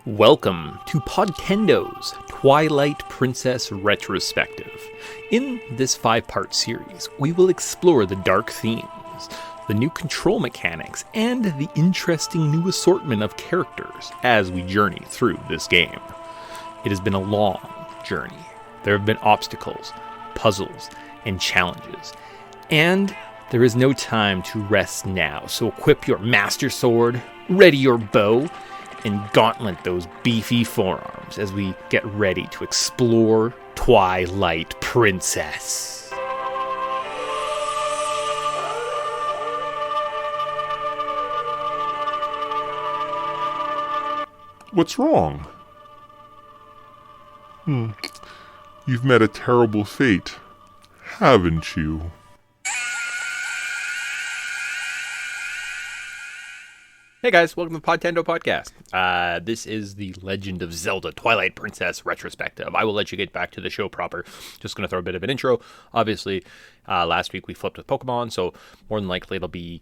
Welcome to Podtendo's Twilight Princess Retrospective. In this 5-part series, we will explore the dark themes, the new control mechanics, and the interesting new assortment of characters as we journey through this game. It has been a long journey. There have been obstacles, puzzles, and challenges. And there is no time to rest now, so equip your master sword, ready your bow, and gauntlet those beefy forearms as we get ready to explore Twilight Princess. What's wrong? You've met a terrible fate, haven't you? Hey guys, welcome to the Podtendo podcast. This is the Legend of Zelda Twilight Princess Retrospective. I will let you get back to the show proper. Just going to throw a bit of an intro. Obviously, last week we flipped with Pokemon, so more than likely it'll be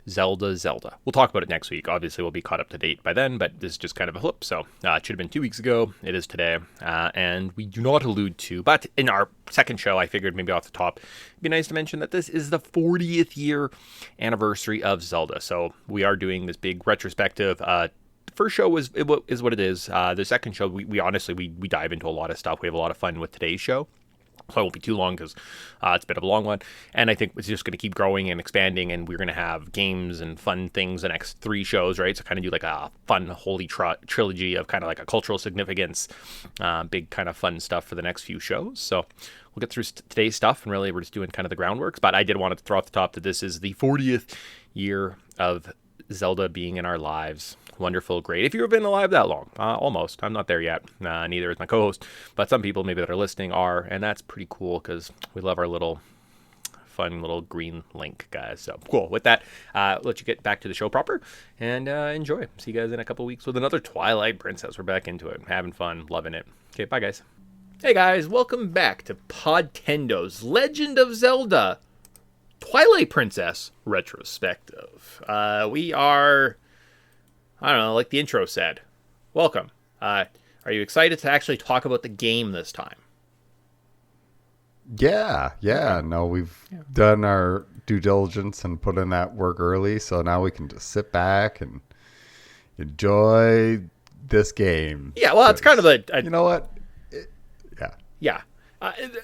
Zelda. We'll talk about it next week. Obviously, we'll be caught up to date by then, but this is just kind of a flip. So it should have been 2 weeks ago. It is today. And we do not allude to, but in our second show, I figured maybe off the top, it'd be nice to mention that this is the 40th year anniversary of Zelda. So we are doing this big retrospective. The first show is what it is. The second show, we honestly, we dive into a lot of stuff. We have a lot of fun with today's show. So it won't be too long because it's a bit of a long one. And I think it's just going to keep growing and expanding. And we're going to have games and fun things the next 3 shows, right? So kind of do like a fun, holy trilogy of kind of like a cultural significance, big kind of fun stuff for the next few shows. So we'll get through today's stuff. And really, we're just doing kind of the groundwork. But I did want to throw off the top that this is the 40th year of Zelda being in our lives. Wonderful, great. If you've been alive that long, almost. I'm not there yet. Neither is my co-host. But some people maybe that are listening are, and that's pretty cool because we love our little fun little green link, guys. So cool. With that, let you get back to the show proper and enjoy. See you guys in a couple weeks with another Twilight Princess. We're back into it, having fun, loving it. Okay, bye guys. Hey guys, welcome back to Podtendo's Legend of Zelda Twilight Princess Retrospective. We are, I don't know, like the intro said, welcome. Are you excited to actually talk about the game this time? Yeah. No, we've done our due diligence and put in that work early, so now we can just sit back and enjoy this game. Yeah, well, it's kind of a you know what? Yeah.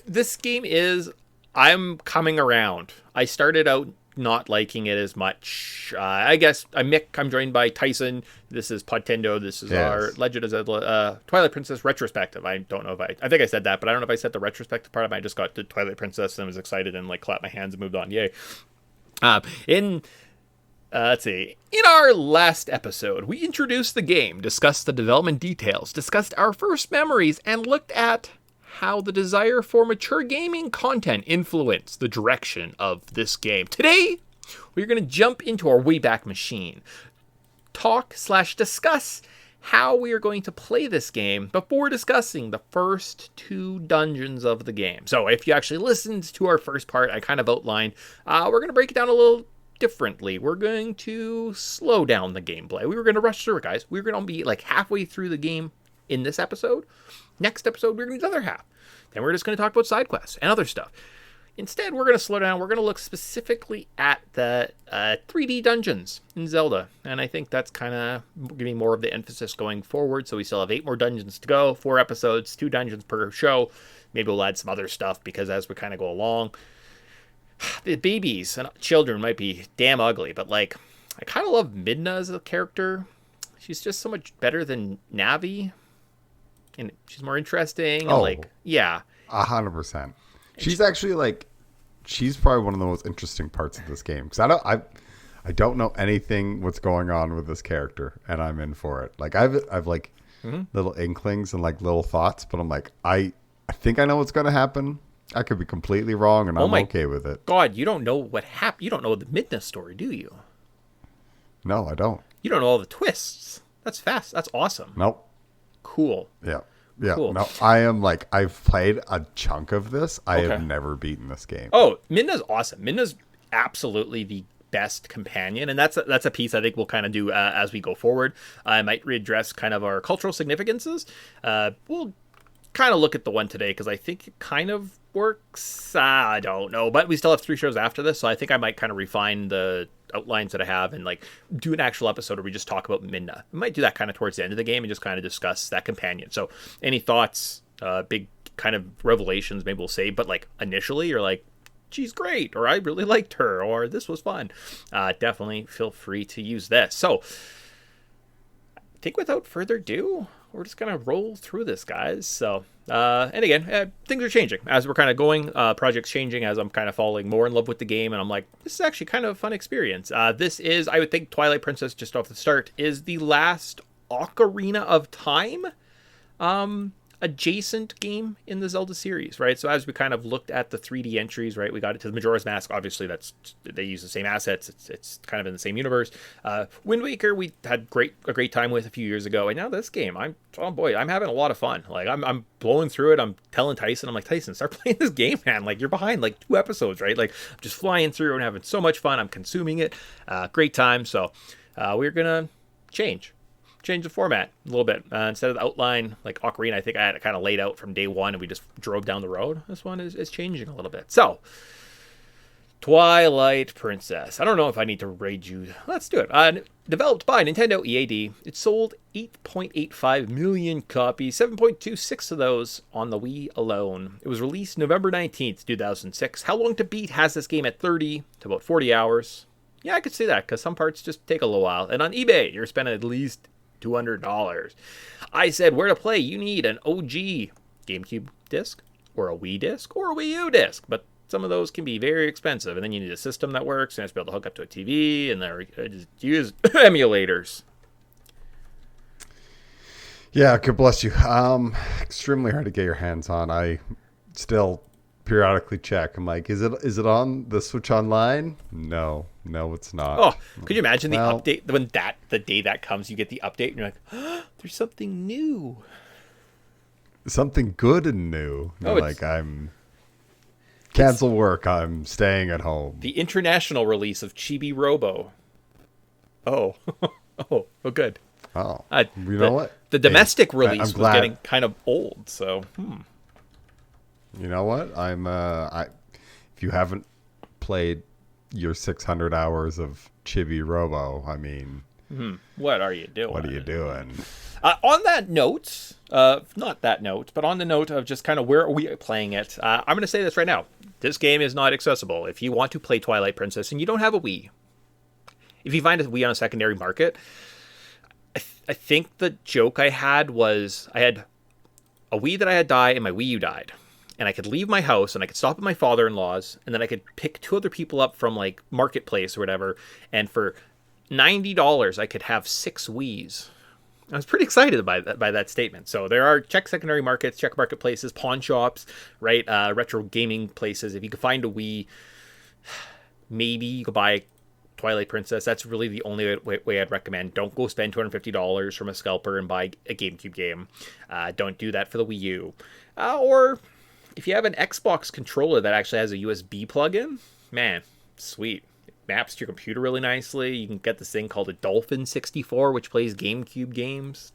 This game is, I'm coming around. I started out not liking it as much. I guess I'm Mick. I'm joined by Tyson. This is Podtendo. This is our Legend of Zelda Twilight Princess Retrospective. I don't know if I think I said that, but I don't know if I said the retrospective part of it. I just got to Twilight Princess and was excited and like clapped my hands and moved on. Yay. Let's see. In our last episode, we introduced the game, discussed the development details, discussed our first memories, and looked at how the desire for mature gaming content influenced the direction of this game. Today, we're going to jump into our Wayback Machine, talk/discuss how we are going to play this game before discussing the first 2 dungeons of the game. So if you actually listened to our first part, I kind of outlined, we're going to break it down a little differently. We're going to slow down the gameplay. We were going to rush through it, guys. We were going to be like halfway through the game in this episode. Next episode, we're going to do the other half. Then we're just going to talk about side quests and other stuff. Instead, we're going to slow down. We're going to look specifically at the 3D dungeons in Zelda. And I think that's kind of giving more of the emphasis going forward. So we still have 8 more dungeons to go, 4 episodes, 2 dungeons per show. Maybe we'll add some other stuff because as we kind of go along, the babies and children might be damn ugly. But like, I kind of love Midna as a character. She's just so much better than Navi. And she's more interesting. And 100%. She's actually she's probably one of the most interesting parts of this game because I don't know anything what's going on with this character, and I'm in for it. Like I've little inklings and like little thoughts, but I'm like I think I know what's going to happen. I could be completely wrong, and I'm okay with it. God, you don't know what happened. You don't know the Midna story, do you? No, I don't. You don't know all the twists. That's fast. That's awesome. Nope. Cool. Yeah. Cool. No, I am I've played a chunk of this. I have never beaten this game. Oh, Midna's awesome. Midna's absolutely the best companion, and that's a piece I think we'll kind of do as we go forward. I might readdress kind of our cultural significances. We'll kind of look at the one today because I think it kind of works. I don't know, but we still have 3 shows after this, so I think I might kind of refine the outlines that I have and like do an actual episode where we just talk about Midna. We might do that kind of towards the end of the game and just kind of discuss that companion. So any thoughts, big kind of revelations maybe we'll say, but like initially you're like, she's great, or I really liked her, or this was fun, definitely feel free to use this. So I think without further ado, we're just going to roll through this, guys. So, and again, things are changing as we're kind of going, projects changing as I'm kind of falling more in love with the game. And I'm like, this is actually kind of a fun experience. This is, I would think Twilight Princess, just off the start, is the last Ocarina of Time adjacent game in the Zelda series, right? So as we kind of looked at the 3D entries, right, we got it to the Majora's Mask. Obviously, they use the same assets. It's kind of in the same universe. Wind Waker, we had a great time with a few years ago, and now this game, I'm having a lot of fun. Like I'm blowing through it. I'm telling Tyson, I'm like, Tyson, start playing this game, man. Like you're behind like 2 episodes, right? Like I'm just flying through and having so much fun. I'm consuming it. Great time. So we're gonna change the format a little bit. Instead of the outline like Ocarina, I think I had it kind of laid out from day one and we just drove down the road. This one is changing a little bit. So Twilight Princess, I don't know if I need to raid you. Let's do it. Developed by Nintendo EAD, it sold 8.85 million copies, 7.26 of those on the Wii alone. It was released November 19th 2006. How long to beat has this game? At 30 to about 40 hours. Yeah, I could see that because some parts just take a little while. And on eBay, you're spending at least $200. I said, where to play? You need an OG GameCube disc, or a Wii disc, or a Wii U disc. But some of those can be very expensive, and then you need a system that works, and it's be able to hook up to a TV, and just use emulators. Yeah, God bless you. Extremely hard to get your hands on. I still periodically check. I'm like, is it on the Switch Online? No, it's not. Oh, could you imagine the update when the day that comes, you get the update and you're like, oh, there's something new, something good and new. Like I'm cancel work. I'm staying at home. The international release of Chibi Robo. Oh, good. Oh, you know what? The domestic release was getting kind of old, so. You know what? If you haven't played your 600 hours of Chibi Robo, I mean, what are you doing? What are you doing? On that note, not that note, but on the note of just kind of where are we playing it, I'm going to say this right now. This game is not accessible. If you want to play Twilight Princess and you don't have a Wii, if you find a Wii on a secondary market, I think the joke I had was I had a Wii that I had die and my Wii U died. And I could leave my house and I could stop at my father-in-law's and then I could pick 2 other people up from like Marketplace or whatever. And for $90, I could have 6 Wiis. I was pretty excited by that statement. So there are check secondary markets, check marketplaces, pawn shops, right? Retro gaming places. If you could find a Wii, maybe you could buy Twilight Princess. That's really the only way I'd recommend. Don't go spend $250 from a scalper and buy a GameCube game. Don't do that for the Wii U. Or if you have an Xbox controller that actually has a USB plug-in, man, sweet. It maps to your computer really nicely. You can get this thing called a Dolphin 64, which plays GameCube games.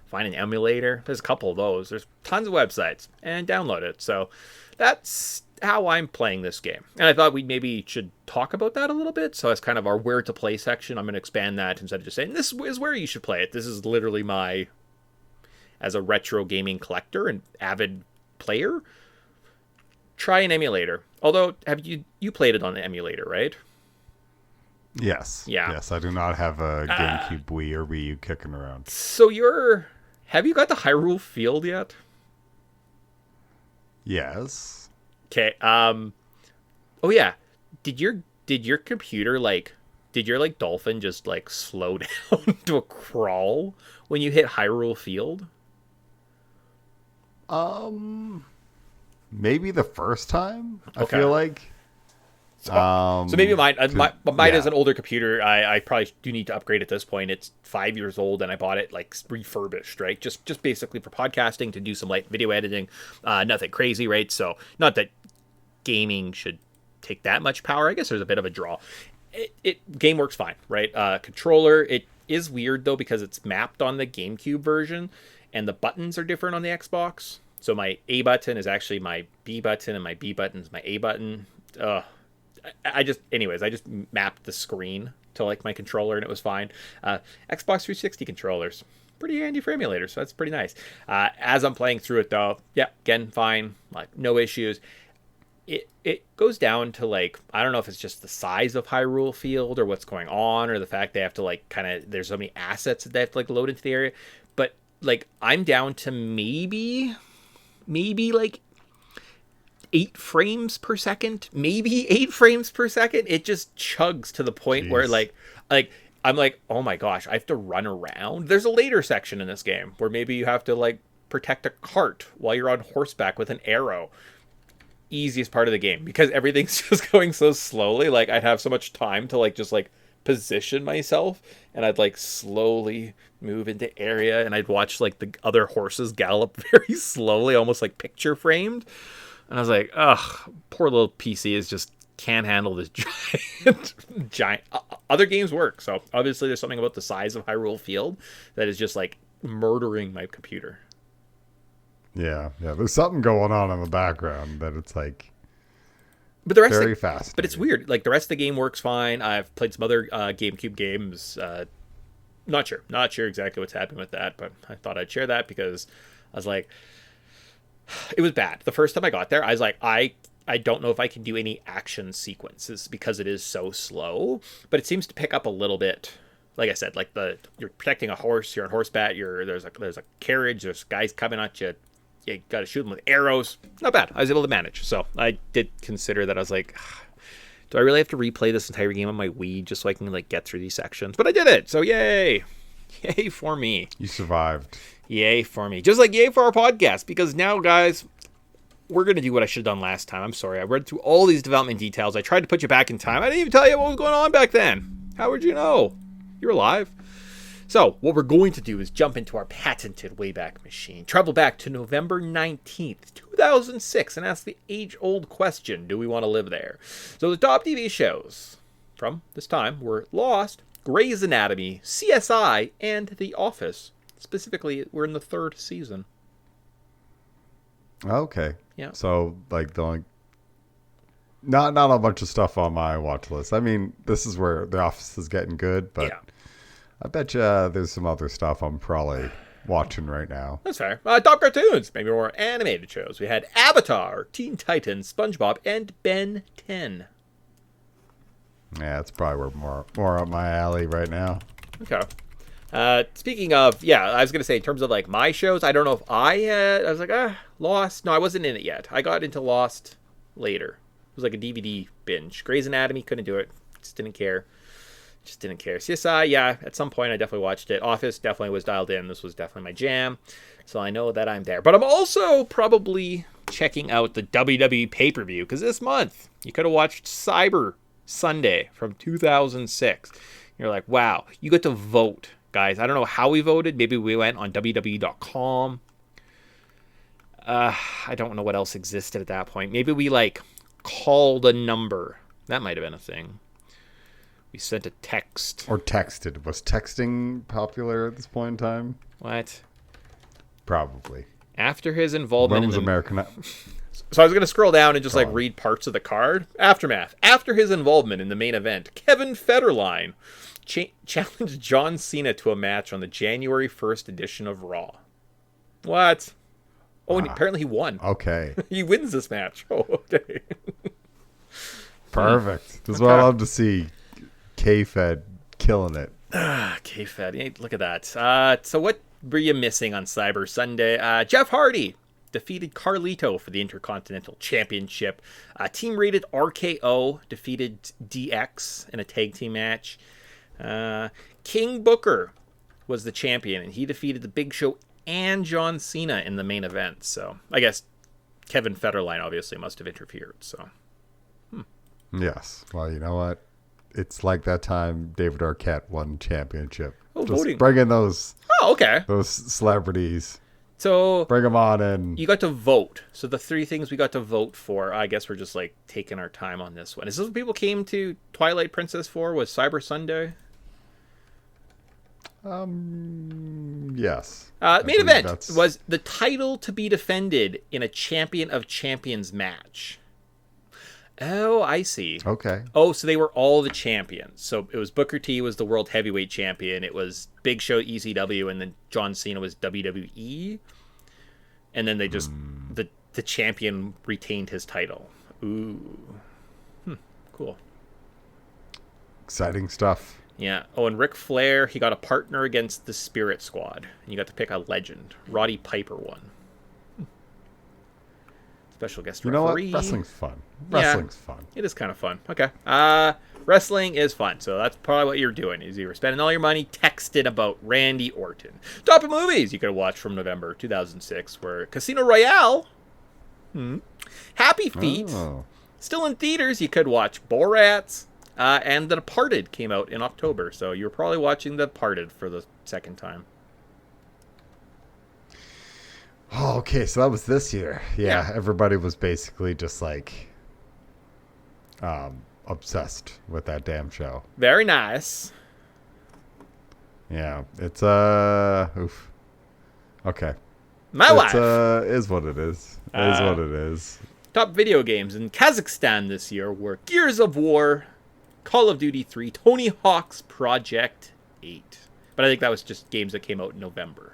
Find an emulator. There's a couple of those. There's tons of websites. And download it. So that's how I'm playing this game. And I thought we maybe should talk about that a little bit. So as kind of our where to play section, I'm going to expand that instead of just saying, this is where you should play it. This is literally my, as a retro gaming collector and avid player, try an emulator. Although, have you played it on the emulator, right? Yes. Yeah. Yes, I do not have a GameCube Wii or Wii U kicking around. So have you got the Hyrule Field yet? Yes. Okay. Oh yeah. Did your computer did your dolphin just slow down to a crawl when you hit Hyrule Field? Maybe the first time. Okay. I feel like. So maybe mine is an older computer. I probably do need to upgrade at this point. It's 5 years old, and I bought it refurbished, right? Just basically for podcasting, to do some light video editing. Nothing crazy, right? So not that gaming should take that much power. I guess there's a bit of a draw. it game works fine, right? Controller, it is weird though because it's mapped on the GameCube version, and the buttons are different on the Xbox. So my A button is actually my B button, and my B button is my A button. I just mapped the screen to like my controller, and it was fine. Xbox 360 controllers, pretty handy for emulators, so that's pretty nice. As I'm playing through it though, yeah, again, fine, like no issues. It goes down to like, I don't know if it's just the size of Hyrule Field or what's going on, or the fact they have to like kind of, there's so many assets that they have to like load into the area. But like I'm down to maybe like 8 frames per second, maybe 8 frames per second. It just chugs to the point where like I'm like, oh my gosh, I have to run around. There's a later section in this game where maybe you have to like protect a cart while you're on horseback with an arrow. Easiest part of the game because everything's just going so slowly. Like I'd have so much time to like just like position myself, and I'd like slowly move into area, and I'd watch like the other horses gallop very slowly, almost like picture framed. And I was like, ugh, poor little PC is just can't handle this giant. Other games work, so obviously there's something about the size of Hyrule Field that is just like murdering my computer. Yeah. There's something going on in the background that it's like, but the rest very fast. But it's weird. Like the rest of the game works fine. I've played some other GameCube games. Not sure exactly what's happening with that, but I thought I'd share that because I was like, it was bad. The first time I got there, I was like, I don't know if I can do any action sequences because it is so slow, but it seems to pick up a little bit. Like I said, like you're protecting a horse, you're on horseback, there's a carriage, there's guys coming at you. You got to shoot them with arrows. Not bad. I was able to manage. So I did consider that. I was like, do I really have to replay this entire game on my Wii just so I can like get through these sections? But I did it. So yay. Yay for me. You survived. Yay for me. Just like yay for our podcast. Because now, guys, we're going to do what I should have done last time. I'm sorry. I read through all these development details. I tried to put you back in time. I didn't even tell you what was going on back then. How would you know? You're alive. So what we're going to do is jump into our patented Wayback Machine, travel back to November 19th, 2006, and ask the age-old question, do we want to live there? So the top TV shows from this time were Lost, Grey's Anatomy, CSI, and The Office. Specifically, we're in the 3rd season. Okay. Yeah. So like not a bunch of stuff on my watch list. I mean, this is where The Office is getting good, but... Yeah. I bet you there's some other stuff I'm probably watching right now. That's fair. Top cartoons, maybe more animated shows. We had Avatar, Teen Titans, SpongeBob, and Ben 10. Yeah, that's probably more up my alley right now. Okay. Speaking of, I was going to say, in terms of like my shows, I don't know if I was like, Lost. No, I wasn't in it yet. I got into Lost later. It was like a DVD binge. Grey's Anatomy, couldn't do it. Just didn't care. CSI, at some point I definitely watched it. Office definitely was dialed in. This was definitely my jam. So I know that I'm there. But I'm also probably checking out the WWE pay-per-view because this month you could have watched Cyber Sunday from 2006. You're like, wow, you get to vote, guys. I don't know how we voted. Maybe we went on WWE.com. I don't know what else existed at that point. Maybe we like called a number. That might have been a thing. We sent a text. Or texted. Was texting popular at this point in time? What? Probably. After his involvement when was American... So I was going to scroll down and just like read parts of the card. Aftermath. After his involvement in the main event, Kevin Federline challenged John Cena to a match on the January 1st edition of Raw. What? Oh, and apparently he won. Okay. He wins this match. Oh, okay. Perfect. This is what I love to see. K-Fed killing it. K-Fed. Hey, look at that. So what were you missing on Cyber Sunday? Jeff Hardy defeated Carlito for the Intercontinental Championship. Team rated RKO defeated DX in a tag team match. King Booker was the champion, and he defeated the Big Show and John Cena in the main event. So I guess Kevin Federline obviously must have interfered. So yes. Well, you know what? It's like that time David Arquette won championship. Oh, just voting. bring in those. Oh, okay. Those celebrities. So Bring them on in. you got to vote. So the 3 things we got to vote for, I guess we're just like taking our time on this one. Is this what people came to Twilight Princess for? Was Cyber Sunday? Yes. Main event was the title to be defended in a Champion of Champions match. Oh, I see. Okay. Oh, so they were all the champions. So it was Booker T was the world heavyweight champion. It was Big Show ECW, and then John Cena was WWE. And then they just the champion retained his title. Ooh, cool. Exciting stuff. Yeah. Oh, and Ric Flair, he got a partner against the Spirit Squad, and you got to pick a legend. Roddy Piper won. Special guest referee. You know what? Wrestling's fun. Wrestling's fun. It is kind of fun. Okay. Wrestling is fun. So that's probably what you're doing, is you were spending all your money texting about Randy Orton. Top of movies you could watch from November 2006 were Casino Royale, Happy Feet, still in theaters. You could watch Borat, and The Departed came out in October. So you were probably watching The Departed for the second time. Oh, okay, so that was this year. Yeah, everybody was basically just like obsessed with that damn show. Very nice. Yeah, it's oof. Okay. My wife. Is what it is. It is what it is. Top video games in Kazakhstan this year were Gears of War, Call of Duty 3, Tony Hawk's Project 8. But I think that was just games that came out in November.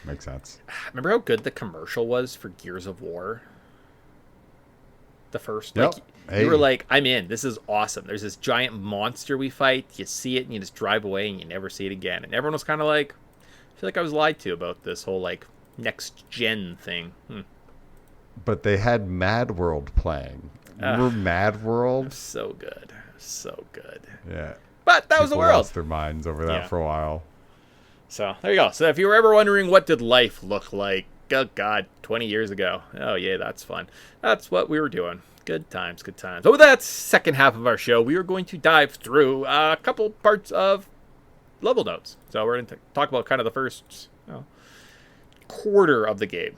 Makes sense. Remember how good the commercial was for Gears of War? The first. Yep. Like, you were like, I'm in. This is awesome. There's this giant monster we fight. You see it and you just drive away and you never see it again. And everyone was kind of like, I feel like I was lied to about this whole like next gen thing. But they had Mad World playing. Remember Mad World? So good. So good. Yeah. But that was the People world. lost their minds over that for a while. So there you go. So if you were ever wondering what did life look like, oh God, 20 years ago. Oh yeah, that's fun. That's what we were doing. Good times, good times. Over that second half of our show, we are going to dive through a couple parts of level notes. So we're going to talk about kind of the first quarter of the game.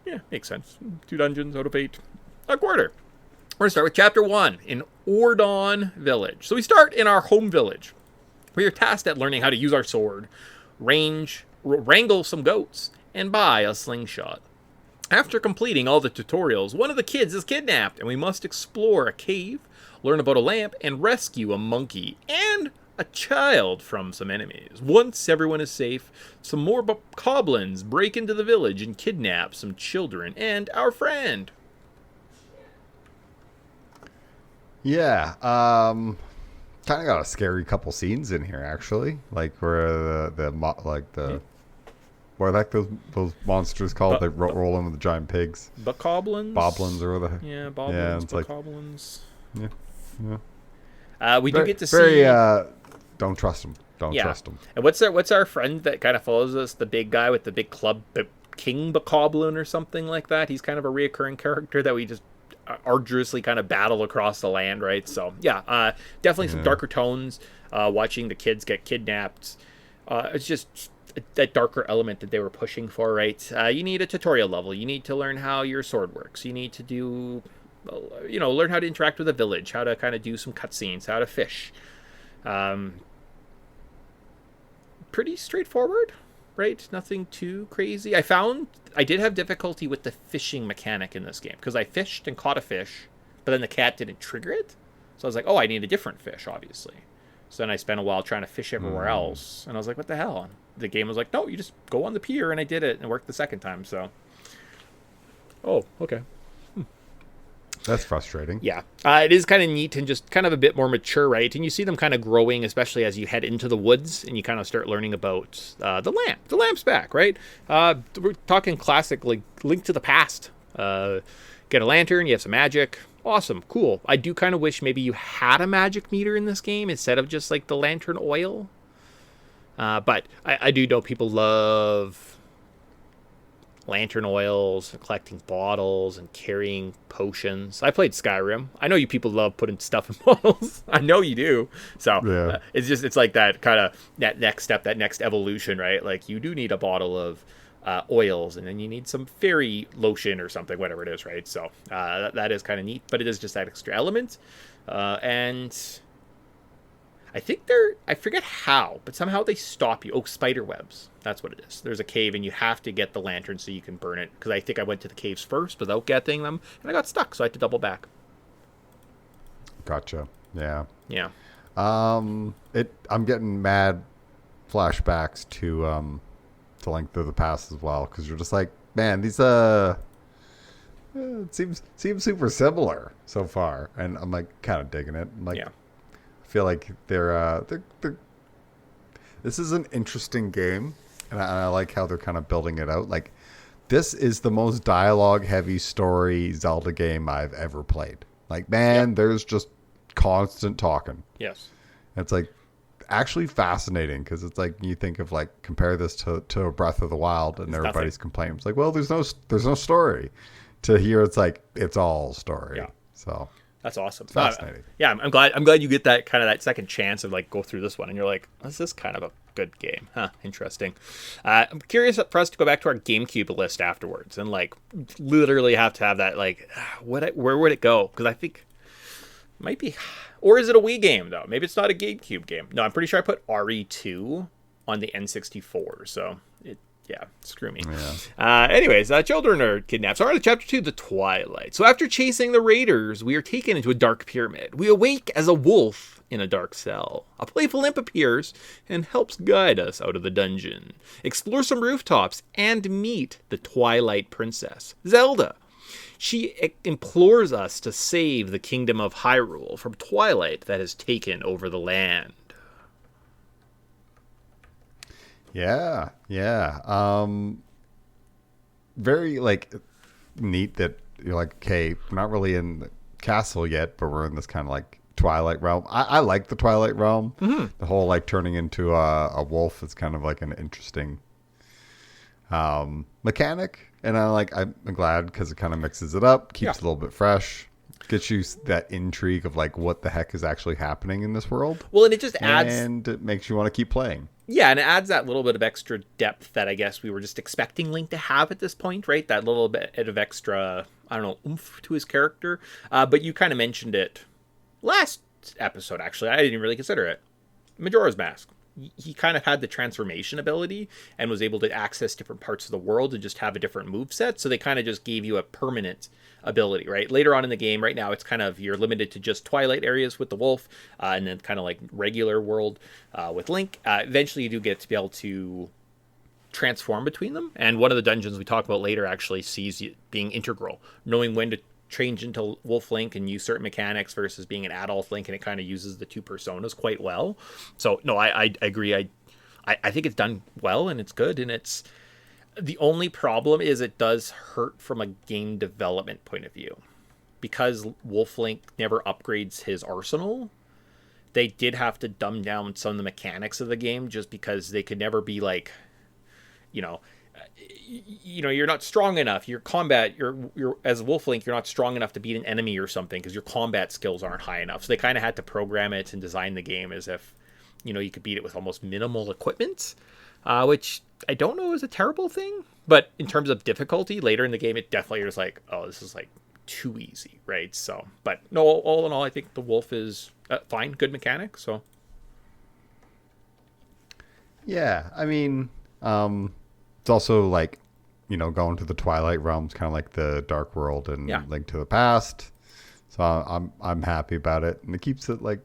Yeah, makes sense. 2 dungeons out of 8. A quarter. We're going to start with Chapter 1 in Ordon Village. So we start in our home village. We are tasked at learning how to use our sword, wrangle some goats, and buy a slingshot. After completing all the tutorials, one of the kids is kidnapped, and we must explore a cave, learn about a lamp, and rescue a monkey and a child from some enemies. Once everyone is safe, some more bokoblins break into the village and kidnap some children and our friend. Yeah, kind of got a scary couple scenes in here actually, like where what are like those monsters called? They roll in with the giant pigs. Bokoblins? Boblins or whatever. Yeah, boblins, yeah, it's bokoblins. Like, we do get to very, see. Don't trust them. Don't trust them. And what's our friend that kind of follows us? The big guy with the big club, King Bokoblin or something like that. He's kind of a reoccurring character that we just arduously kind of battle across the land, right? So yeah, definitely some darker tones. Watching the kids get kidnapped, it's just that darker element that they were pushing for, right? You need a tutorial level. You need to learn how your sword works. You need to do, learn how to interact with a village, how to kind of do some cutscenes, how to fish. Pretty straightforward, right? Nothing too crazy. I did have difficulty with the fishing mechanic in this game because I fished and caught a fish, but then the cat didn't trigger it. So I was like, oh, I need a different fish, obviously. So then I spent a while trying to fish everywhere else. And I was like, what the hell? The game was like, no, you just go on the pier. And I did it and it worked the second time. So, oh, okay. That's frustrating. Yeah. It is kind of neat and just kind of a bit more mature, right? And you see them kind of growing, especially as you head into the woods and you kind of start learning about the lamp. The lamp's back, right? We're talking classic, like Link to the Past. Get a lantern, you have some magic. Awesome, cool. I do kind of wish maybe you had a magic meter in this game instead of just like the lantern oil. But I do know people love lantern oils and collecting bottles and carrying potions. I played Skyrim. I know you people love putting stuff in bottles. I know you do. So Yeah. it's like that kind of that next step, that next evolution, right? Like you do need a bottle of oils, and then you need some fairy lotion or something, whatever it is, right? So that is kind of neat, but it is just that extra element. And I think I forget how, but somehow they stop you. Oh, spider webs. That's what it is. There's a cave, and you have to get the lantern so you can burn it. Because I think I went to the caves first without getting them, and I got stuck, so I had to double back. Gotcha. Yeah. Yeah. I'm getting mad flashbacks to Link Through the Past as well, because you're just like, man, these it seems super similar so far, and I'm like kind of digging it. I'm like, Yeah. I feel like they're this is an interesting game, and I like how they're kind of building it out. Like, this is the most dialogue heavy story Zelda game I've ever played. Like, man, there's just constant talking. Yes. It's like actually fascinating, because it's like you think of like compare this to a Breath of the Wild, and everybody's complaining. It's like, well, there's no story. To here, it's like it's all story. Yeah. So That's awesome. it's fascinating. Yeah, I'm glad you get that kind of that second chance of like go through this one, and you're like, this is kind of a good game, huh? Interesting. I'm curious for us to go back to our GameCube list afterwards, and like literally have to have that like, where would it go? Because I think it might be, or is it a Wii game though? Maybe it's not a GameCube game. No, I'm pretty sure I put RE2 on the N64, so yeah, screw me. Yeah. Anyways, children are kidnapped. So, chapter 2, the Twilight. So after chasing the raiders, we are taken into a dark pyramid. We awake as a wolf in a dark cell. A playful imp appears and helps guide us out of the dungeon. Explore some rooftops and meet the Twilight Princess, Zelda. She implores us to save the kingdom of Hyrule from Twilight that has taken over the land. Yeah. Very like neat that you're like, okay, we're not really in the castle yet, but we're in this kind of like Twilight realm. I like the Twilight realm. Mm-hmm. The whole like turning into a wolf is kind of like an interesting mechanic, and I'm glad because it kind of mixes it up, keeps it a little bit fresh. Gets you that intrigue of like what the heck is actually happening in this world. Well, and it just adds, and it makes you want to keep playing. Yeah, and it adds that little bit of extra depth that I guess we were just expecting Link to have at this point, right? That little bit of extra, I don't know, oomph to his character. But you kind of mentioned it last episode, actually. I didn't really consider it. Majora's Mask. He kind of had the transformation ability and was able to access different parts of the world and just have a different moveset. So they kind of just gave you a permanent ability, right? Later on in the game, right now, it's kind of, you're limited to just Twilight areas with the wolf, and then kind of like regular world with Link. Eventually, you do get to be able to transform between them. And one of the dungeons we talk about later actually sees you being integral, knowing when to change into Wolf Link and use certain mechanics versus being an adult Link, and it kind of uses the two personas quite well. So no, I agree. I think it's done well and it's good, and it's the only problem is it does hurt from a game development point of view, because Wolf Link never upgrades his arsenal. They did have to dumb down some of the mechanics of the game just because they could never be like, you're not strong enough. Your combat, you're as Wolf Link, you're not strong enough to beat an enemy or something because your combat skills aren't high enough. So they kind of had to program it and design the game as if, you could beat it with almost minimal equipment, which I don't know is a terrible thing. But in terms of difficulty, later in the game, it definitely was like, oh, this is like too easy, right? So, but no, all in all, I think the Wolf is fine, good mechanic. So, yeah, I mean, it's also like, going to the Twilight realms, kind of like the Dark World and Link to the Past. So I'm happy about it, and it keeps it like,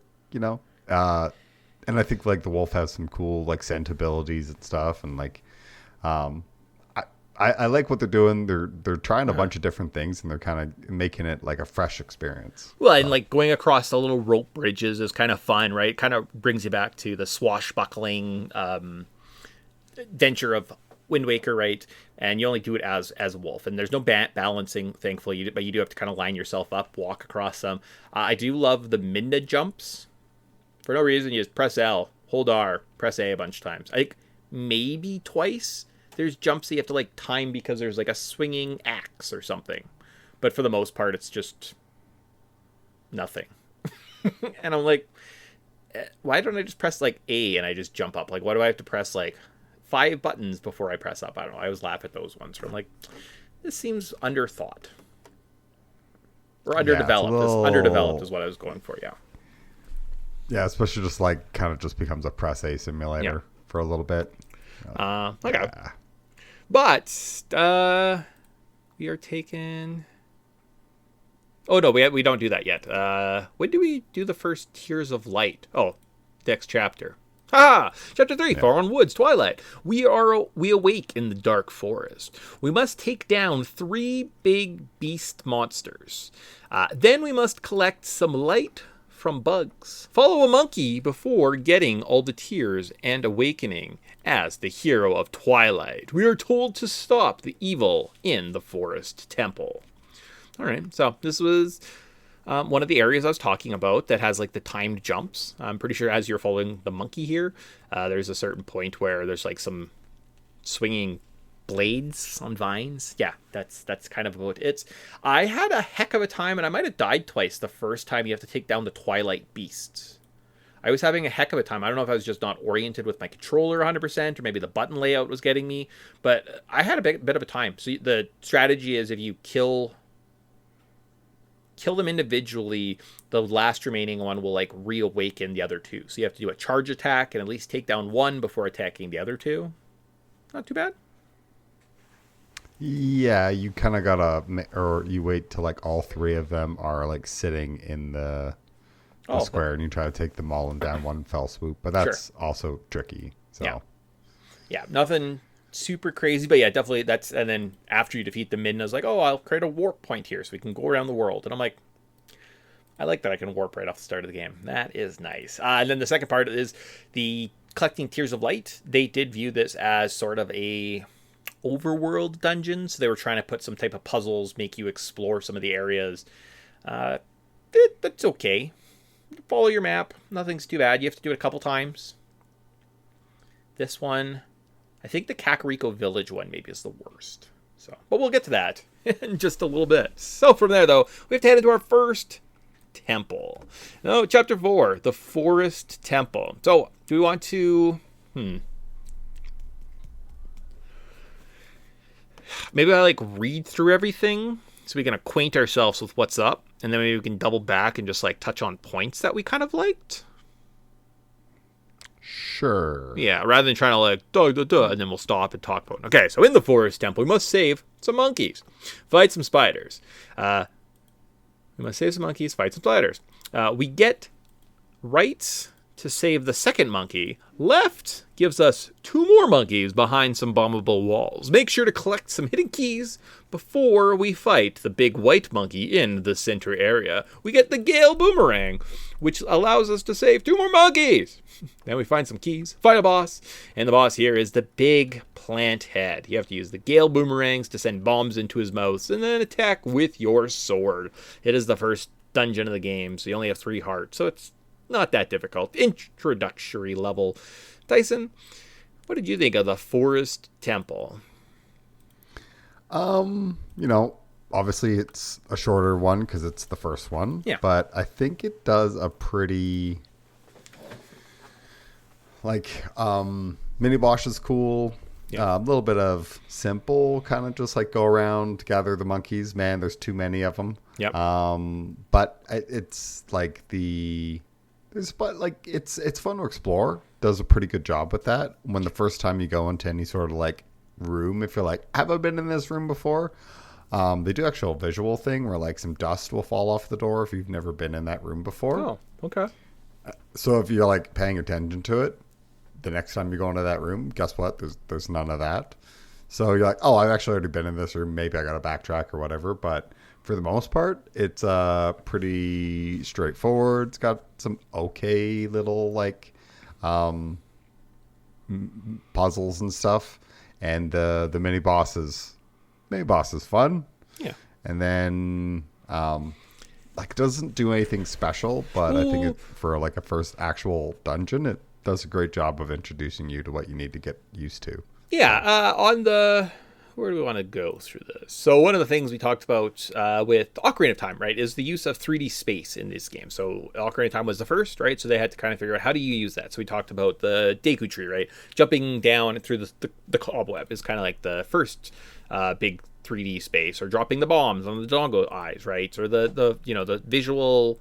and I think like the wolf has some cool like scent abilities and stuff, and like, I like what they're doing. They're trying a bunch of different things, and they're kind of making it like a fresh experience. Well, and like going across the little rope bridges is kind of fun, right? It kind of brings you back to the swashbuckling adventure of Wind Waker, right? And you only do it as a wolf, and there's no balancing, thankfully, but you do have to kind of line yourself up, walk across them. I do love the Midna jumps. For no reason, you just press L, hold R, press A a bunch of times. I think maybe twice there's jumps that you have to like time because there's like a swinging axe or something. But for the most part, it's just nothing. And I'm like, why don't I just press like A and I just jump up? Like, why do I have to press like 5 buttons before I press up? I don't know. I always laugh at those ones where I'm like, this seems underthought. Or underdeveloped. Underdeveloped is what I was going for, yeah. Yeah, especially just like kind of just becomes a press A simulator for a little bit. Okay. Yeah. But we are taking... Oh, no, we don't do that yet. When do we do the first Tears of Light? Oh, next chapter. Chapter 3, Fallen Woods, Twilight. We awake in the dark forest. We must take down 3 big beast monsters. Then we must collect some light from bugs. Follow a monkey before getting all the tears and awakening as the hero of Twilight. We are told to stop the evil in the forest temple. All right, so this was one of the areas I was talking about that has like the timed jumps. I'm pretty sure as you're following the monkey here, there's a certain point where there's like some swinging blades on vines. Yeah, that's kind of about it. I had a heck of a time, and I might have died twice the first time you have to take down the Twilight beasts. I was having a heck of a time. I don't know if I was just not oriented with my controller 100%, or maybe the button layout was getting me, but I had a bit of a time. So the strategy is if you kill them individually, the last remaining one will like reawaken the other 2. So you have to do a charge attack and at least take down 1 before attacking the other 2. Not too bad. Yeah, you kind of gotta, or you wait till like all 3 of them are like sitting in the square, and you try to take them all in down one fell swoop. But that's also tricky. So yeah, nothing super crazy, but yeah, definitely that's. And then after you defeat the Midna's like, oh, I'll create a warp point here so we can go around the world. And I'm like, I like that I can warp right off the start of the game. That is nice. And then the second part is the collecting Tears of Light. They did view this as sort of a overworld dungeon, so they were trying to put some type of puzzles, make you explore some of the areas. That's okay. Follow your map. Nothing's too bad. You have to do it a couple times. This one, I think the Kakariko Village one maybe is the worst. So, but we'll get to that in just a little bit. So from there, though, we have to head into our first temple. No, chapter 4, the Forest Temple. So, do we want to... Maybe I like read through everything so we can acquaint ourselves with what's up, and then maybe we can double back and just like touch on points that we kind of liked. Sure. Yeah, rather than trying to like and then we'll stop and talk about it. Okay, so in the Forest Temple, we must save some monkeys, fight some spiders. We must save some monkeys, fight some spiders. We get right to save the second monkey. Left gives us 2 more monkeys behind some bombable walls. Make sure to collect some hidden keys before we fight the big white monkey in the center area. We get the Gale Boomerang, which allows us to save 2 more monkeys. Then we find some keys, fight a boss, and the boss here is the big plant head. You have to use the Gale Boomerangs to send bombs into his mouth and then attack with your sword. It is the first dungeon of the game, so you only have 3 hearts, so it's not that difficult. Introductory level. Tyson, what did you think of the Forest Temple? Obviously it's a shorter one because it's the first one. Yeah. But I think it does a pretty mini boss is cool. Yeah. A little bit of simple, kind of just like go around, gather the monkeys. Man, there's too many of them. Yep. But it's like it's fun to explore. Does a pretty good job with that. When the first time you go into any sort of like room, if you're like, have I been in this room before? They do actual visual thing where like some dust will fall off the door if you've never been in that room before. Oh, okay. So if you're like paying attention to it, the next time you go into that room, guess what? There's none of that. So you're like, oh, I've actually already been in this room. Maybe I got to backtrack or whatever. But for the most part, it's pretty straightforward. It's got some okay little like puzzles and stuff, and the mini boss is fun. Yeah. And then like doesn't do anything special, but I think for like a first actual dungeon, it does a great job of introducing you to what you need to get used to. Yeah, on the where do we want to go through this? So one of the things we talked about with Ocarina of Time, right, is the use of 3D space in this game. So Ocarina of Time was the first, right? So they had to kind of figure out how do you use that. So we talked about the Deku Tree, right? Jumping down through the cobweb is kind of like the first big 3D space, or dropping the bombs on the Dongo eyes, right? Or the visual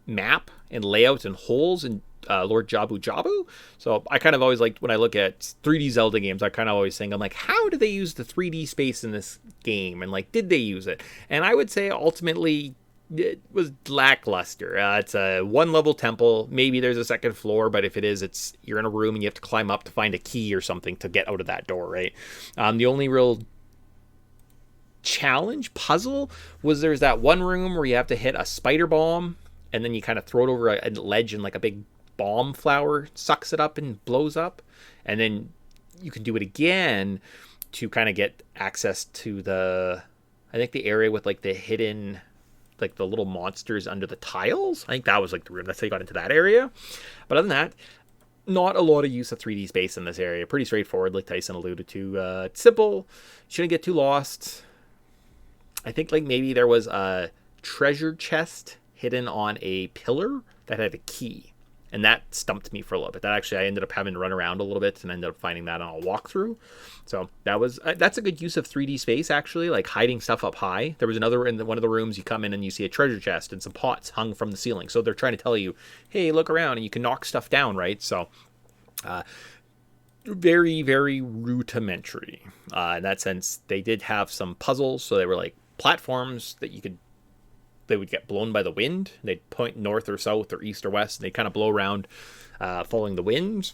map and layout and holes in Lord Jabu Jabu. So I kind of always like when I look at 3D Zelda games, I kind of always think, I'm like, how do they use the 3D space in this game? And like, did they use it? And I would say ultimately it was lackluster. It's a one level temple. Maybe there's a second floor, but if it is, you're in a room and you have to climb up to find a key or something to get out of that door, right? The only real challenge puzzle was there's that one room where you have to hit a spider bomb and then you kind of throw it over a ledge and like a big bomb flower sucks it up and blows up, and then you can do it again to kind of get access to I think the area with like the hidden, like the little monsters under the tiles. I think that was like the room. That's how you got into that area. But other than that, not a lot of use of 3D space in this area. Pretty straightforward, like Tyson alluded to. It's simple. Shouldn't get too lost. I think like maybe there was a treasure chest hidden on a pillar that had a key. And that stumped me for a little bit. That actually, I ended up having to run around a little bit and ended up finding that on a walkthrough. So that's a good use of 3D space, actually, like hiding stuff up high. There was another in one of the rooms, you come in and you see a treasure chest and some pots hung from the ceiling. So they're trying to tell you, hey, look around, and you can knock stuff down, right? So very, very rudimentary. In that sense, they did have some puzzles. So they were like platforms that they would get blown by the wind. They'd point north or south or east or west, and they'd kind of blow around following the wind.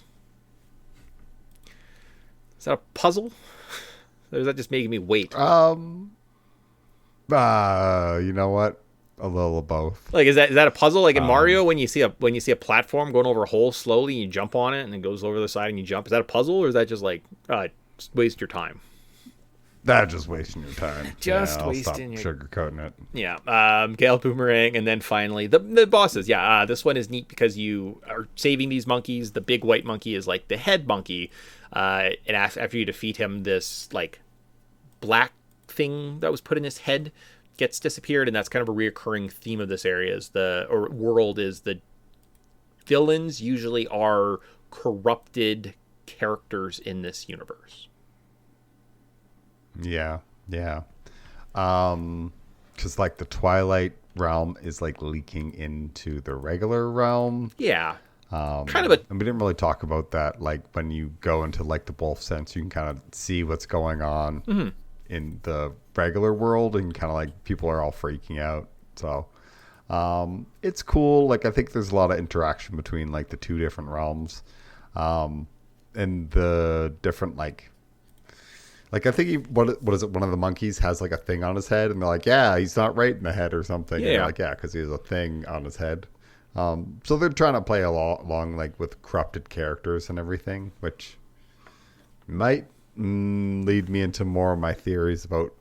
Is that a puzzle? Or is that just making me wait? You know what? A little of both. Like, is that a puzzle? Like in Mario, when you see a platform going over a hole slowly, and you jump on it, and it goes over the side, and you jump. Is that a puzzle, or is that just like just waste your time? That's just wasting your time. Wasting your sugarcoating it. Yeah. Gale Boomerang, and then finally the bosses. Yeah. This one is neat because you are saving these monkeys. The big white monkey is like the head monkey, and after you defeat him, this like black thing that was put in his head gets disappeared, and that's kind of a reoccurring theme of this area world is the villains usually are corrupted characters in this universe. Yeah. Because like the Twilight realm is like leaking into the regular realm. Yeah. And we didn't really talk about that. Like when you go into like the wolf sense, you can kind of see what's going on in the regular world, and kind of like people are all freaking out. So it's cool. Like I think there's a lot of interaction between like the two different realms, and the different like I think what is it? One of the monkeys has like a thing on his head, and they're like, "Yeah, he's not right in the head or something." Yeah, like because he has a thing on his head. So they're trying to play along like with corrupted characters and everything, which might lead me into more of my theories about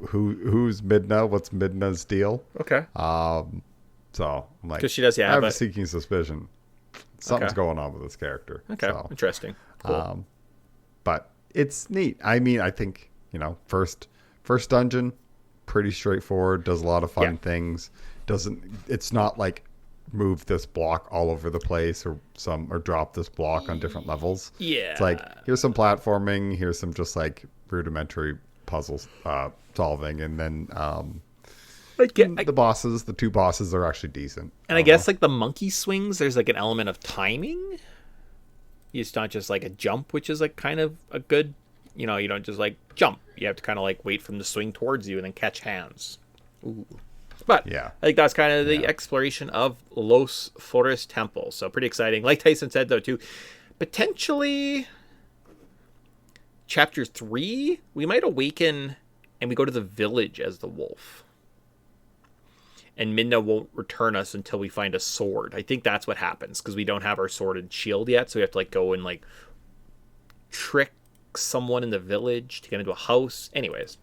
who's Midna, what's Midna's deal. Okay. So I'm like, because she does, yeah. I have a sneaking suspicion something's going on with this character. Okay, so, interesting. Cool. But it's neat. I mean, I think, first dungeon, pretty straightforward, does a lot of fun things. It's not like move this block all over the place or drop this block on different levels. Yeah. It's like, here's some platforming, here's some just like rudimentary puzzles solving, and then the two bosses are actually decent. And I guess like the monkey swings, there's like an element of timing. It's not just like a jump, which is like kind of a good, you don't just like jump. You have to kind of like wait for them to swing towards you and then catch hands. Ooh. But yeah, I think that's kind of the exploration of Los Forest Temple. So pretty exciting. Like Tyson said, though, too, potentially Chapter 3, we might awaken and we go to the village as the wolf. And Midna won't return us until we find a sword. I think that's what happens, because we don't have our sword and shield yet. So we have to like go and like trick someone in the village to get into a house. Anyways,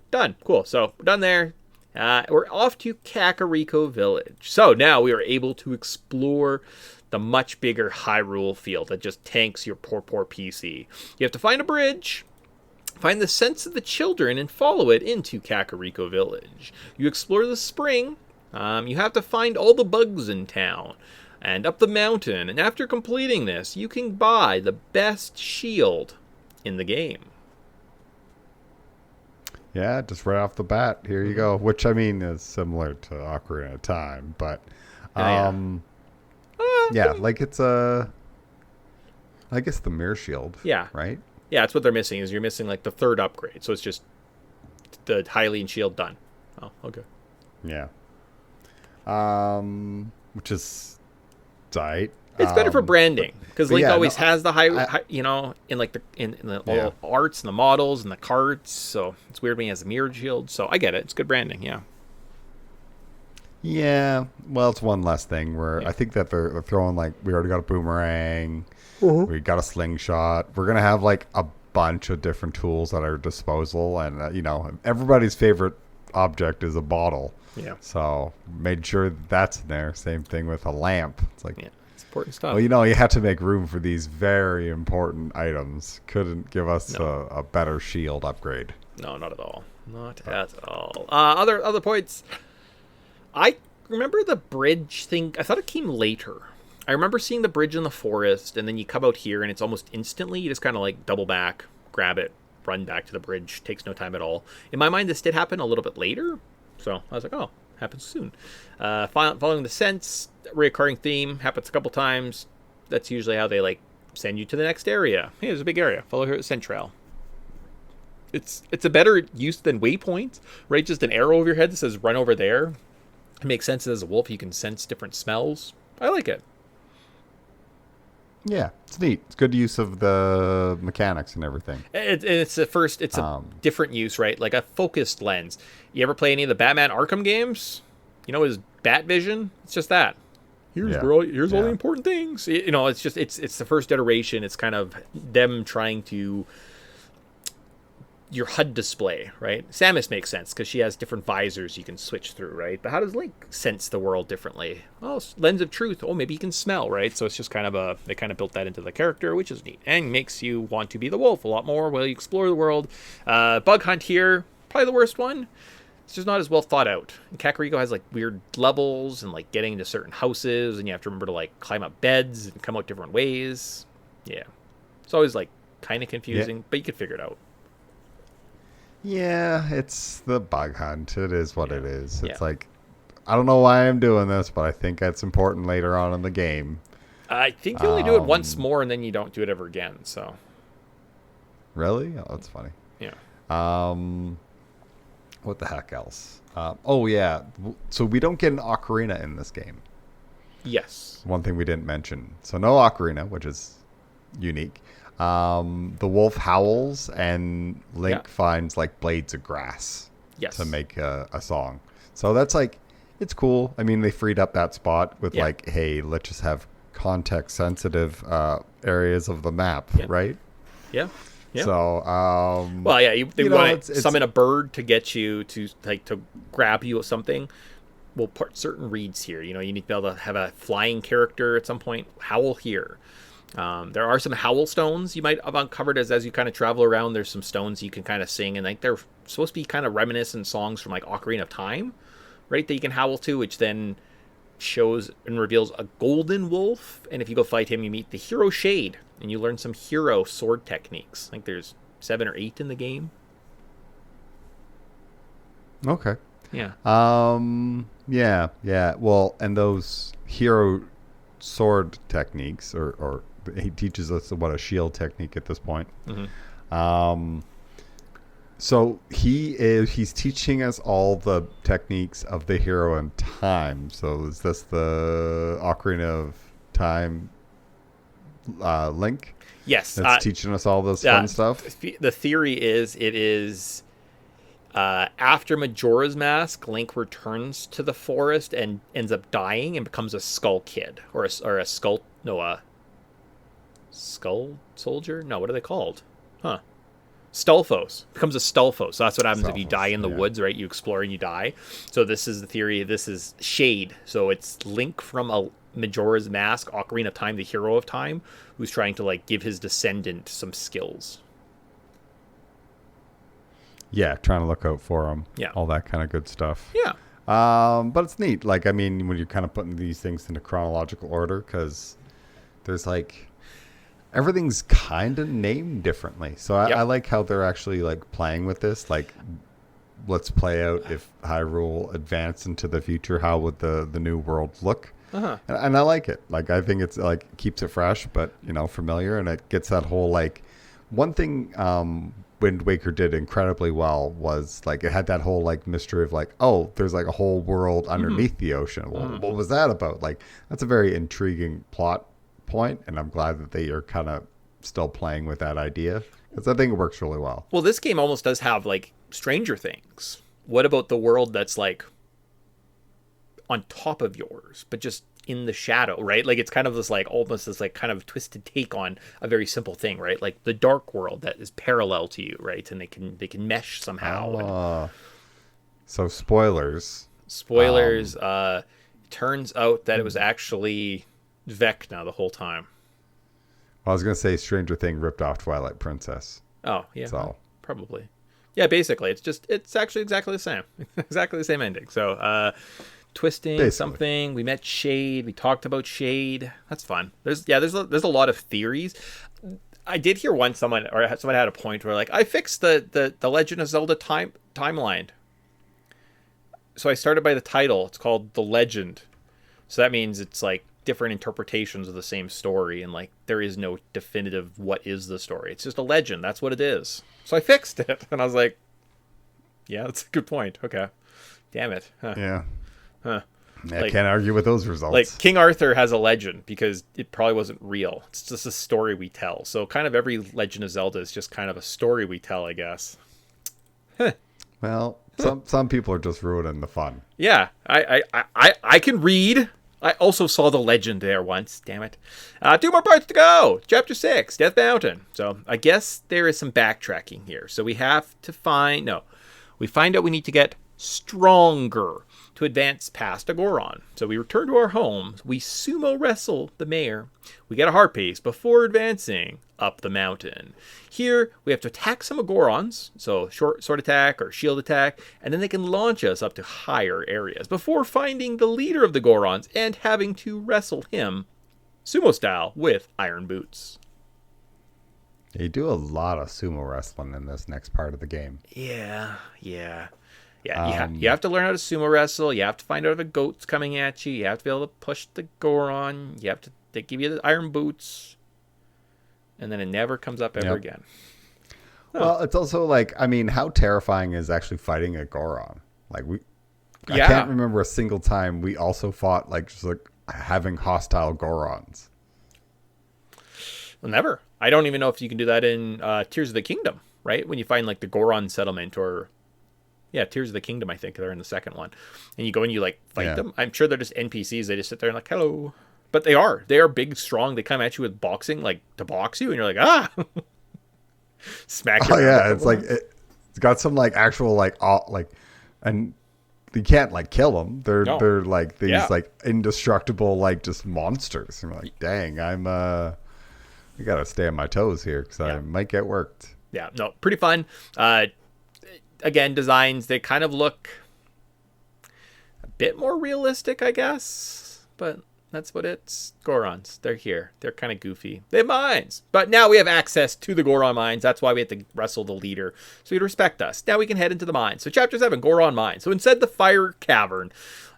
done. Cool. So we're done there. We're off to Kakariko Village. So now we are able to explore the much bigger Hyrule field that just tanks your poor PC. You have to find a bridge, find the sense of the children, and follow it into Kakariko Village. You explore the spring. You have to find all the bugs in town and up the mountain. And after completing this, you can buy the best shield in the game. Yeah, just right off the bat, here you go. Which, I mean, is similar to Ocarina of Time, but yeah, like it's I guess the mirror shield. Yeah. Right? Yeah, that's what they're missing, is you're missing like the third upgrade. So it's just the Hylian shield done. Oh, okay. Yeah. Which is tight. It's better for branding, because Link always has the high, in like in the arts and the models and the carts. So it's weird when he has a mirrored shield. So I get it. It's good branding. Yeah. Yeah. Well, it's one less thing where I think that they're throwing, like, we already got a boomerang. We got a slingshot. We're going to have like a bunch of different tools at our disposal. And, everybody's favorite object is a bottle. Yeah. So made sure that's in there. Same thing with a lamp. It's like, it's important stuff. Well, you have to make room for these very important items. Couldn't give us a better shield upgrade. No, not at all. Not at all. Other points. I remember the bridge thing. I thought it came later. I remember seeing the bridge in the forest, and then you come out here, and it's almost instantly. You just kind of like double back, grab it, run back to the bridge. Takes no time at all. In my mind, this did happen a little bit later. So I was like, oh, happens soon. Following the sense, recurring theme, happens a couple times. That's usually how they like send you to the next area. Hey, there's a big area. Follow here at Scent Trail. It's a better use than waypoints, right? Just an arrow over your head that says run over there. It makes sense as a wolf. You can sense different smells. I like it. Yeah, it's neat. It's good use of the mechanics and everything. It's a different use, right? Like a focused lens. You ever play any of the Batman Arkham games? His Bat Vision? It's just that. Here's all the important things. It's the first iteration. It's kind of them trying to your HUD display, right? Samus makes sense because she has different visors you can switch through, right? But how does Link sense the world differently? Well, lens of truth. Oh, maybe he can smell, right? So it's just kind of they kind of built that into the character, which is neat and makes you want to be the wolf a lot more while you explore the world. Bug hunt here, probably the worst one. It's just not as well thought out. And Kakariko has like weird levels and like getting into certain houses, and you have to remember to like climb up beds and come out different ways. Yeah, it's always like kind of confusing, but you can figure it out. Yeah, it's the bug hunt. It is what it is. It's like, I don't know why I'm doing this, but I think that's important later on in the game. I think you only do it once more, and then you don't do it ever again. So, really? Oh, that's funny. Yeah. What the heck else? So we don't get an ocarina in this game. Yes. One thing we didn't mention. So no ocarina, which is unique. The wolf howls, and Link finds like blades of grass to make a song. So that's like, it's cool. I mean, they freed up that spot with like, hey, let's just have context sensitive areas of the map, right? Yeah. Yeah. So, they want to summon a bird to get you to grab you with something. We'll put certain reeds here. You need to be able to have a flying character at some point. Howl here. There are some howl stones you might have uncovered as you kind of travel around. There's some stones you can kind of sing, and like they're supposed to be kind of reminiscent songs from like Ocarina of Time, right? That you can howl to, which then shows and reveals a golden wolf. And if you go fight him, you meet the hero Shade, and you learn some hero sword techniques. I think there's 7 or 8 in the game. Okay. Yeah. Yeah. Well, and those hero sword techniques, or he teaches us what a shield technique at this point. Mm-hmm. So he's teaching us all the techniques of the hero in time. So is this the Ocarina of Time Link? Yes. That's teaching us all this fun stuff? The theory is it is after Majora's Mask, Link returns to the forest and ends up dying and becomes a skull kid. Or a skull soldier? No, what are they called? Stulphos. Becomes a Stulphos. So that's what happens if you die in the woods, right? You explore and you die. So this is the theory. This is Shade. So it's Link from Majora's Mask, Ocarina of Time, the hero of time, who's trying to like give his descendant some skills. Yeah, trying to look out for him. Yeah. All that kind of good stuff. Yeah. But it's neat. Like, I mean, when you're kind of putting these things into chronological order, because there's like everything's kind of named differently. So I like how they're actually like playing with this. Like, let's play out if Hyrule advanced into the future, how would the new world look? And I like it. Like, I think it's like keeps it fresh, but familiar, and it gets that whole like one thing. Wind Waker did incredibly well was like it had that whole like mystery of like, oh, there's like a whole world underneath the ocean. Well, what was that about? Like, that's a very intriguing plot point, and I'm glad that they are kind of still playing with that idea, because I think it works really well. Well, this game almost does have like Stranger Things. What about the world that's like on top of yours, but just in the shadow, right? Like, it's kind of this like almost this like kind of twisted take on a very simple thing, right? Like the dark world that is parallel to you, right? And they can mesh somehow. So spoilers. Turns out that it was actually Vecna the whole time. I was gonna say Stranger Thing ripped off Twilight Princess. Oh yeah, so probably. Yeah, basically, it's actually exactly the same, exactly the same ending. So. Twisting basically. Something. We met Shade. We talked about Shade. That's fun. There's a lot of theories. I did hear someone had a point where like I fixed the Legend of Zelda timeline. So I started by the title. It's called The Legend. So that means it's like different interpretations of the same story, and like there is no definitive what is the story. It's just a legend. That's what it is. So I fixed it, and I was like, yeah, that's a good point. Okay, damn it. Huh. Yeah. Huh. I can't argue with those results. Like King Arthur has a legend because it probably wasn't real. It's just a story we tell. So kind of every Legend of Zelda is just kind of a story we tell, I guess. Well, some people are just ruining the fun. Yeah, I can read. I also saw the legend there once. Damn it. 2 more parts to go. Chapter 6, Death Mountain. So I guess there is some backtracking here. So we have to find out we need to get stronger to advance past a Goron. So we return to our homes. We sumo wrestle the mayor. We get a heart piece before advancing up the mountain. Here, we have to attack some Gorons, so short sword attack or shield attack, and then they can launch us up to higher areas before finding the leader of the Gorons and having to wrestle him sumo style with iron boots. You do a lot of sumo wrestling in this next part of the game. Yeah. You have to learn how to sumo wrestle. You have to find out if a goat's coming at you. You have to be able to push the Goron. They give you the iron boots, and then it never comes up ever again. Well, it's also like, I mean, how terrifying is actually fighting a Goron? Like I can't remember a single time we also fought like just like having hostile Gorons. Well, never. I don't even know if you can do that in Tears of the Kingdom, right? When you find like the Goron settlement or. Yeah, Tears of the Kingdom, I think they're in the second one. And you go and you like fight them. I'm sure they're just NPCs. They just sit there and like, hello. But they are big, strong. They come at you with boxing, like to box you. And you're like, ah, smack you. Oh yeah. It's like, it's got some like actual like, and you can't like kill them. They're like these like indestructible, like just monsters. And you're like, dang, I got to stay on my toes here because I might get worked. Yeah, no, pretty fun. Again, designs, they kind of look a bit more realistic, I guess. But that's what it's. Gorons, they're here. They're kind of goofy. They have mines. But now we have access to the Goron mines. That's why we have to wrestle the leader. So he'd respect us. Now we can head into the mines. So Chapter 7, Goron Mines. So inside the fire cavern,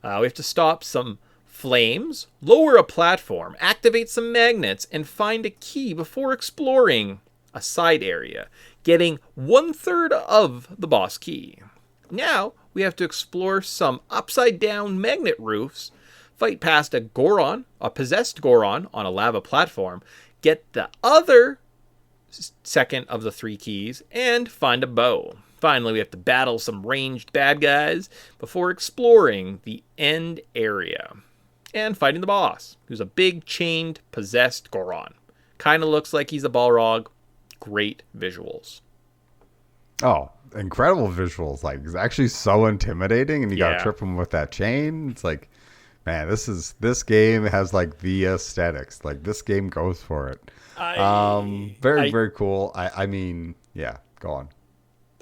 we have to stop some flames, lower a platform, activate some magnets, and find a key before exploring a side area, getting 1/3 of the boss key. Now we have to explore some upside down magnet roofs, fight past a Goron, a possessed Goron on a lava platform, get the other second of the 3 keys, and find a bow. Finally, we have to battle some ranged bad guys before exploring the end area and fighting the boss, who's a big chained possessed Goron. Kind of looks like he's a Balrog. Great visuals. Oh, incredible visuals. Like, it's actually so intimidating, and you got to trip him with that chain. It's like Man, this game has like the aesthetics. Like this game goes for it. Very I very cool. I mean, yeah. Go on.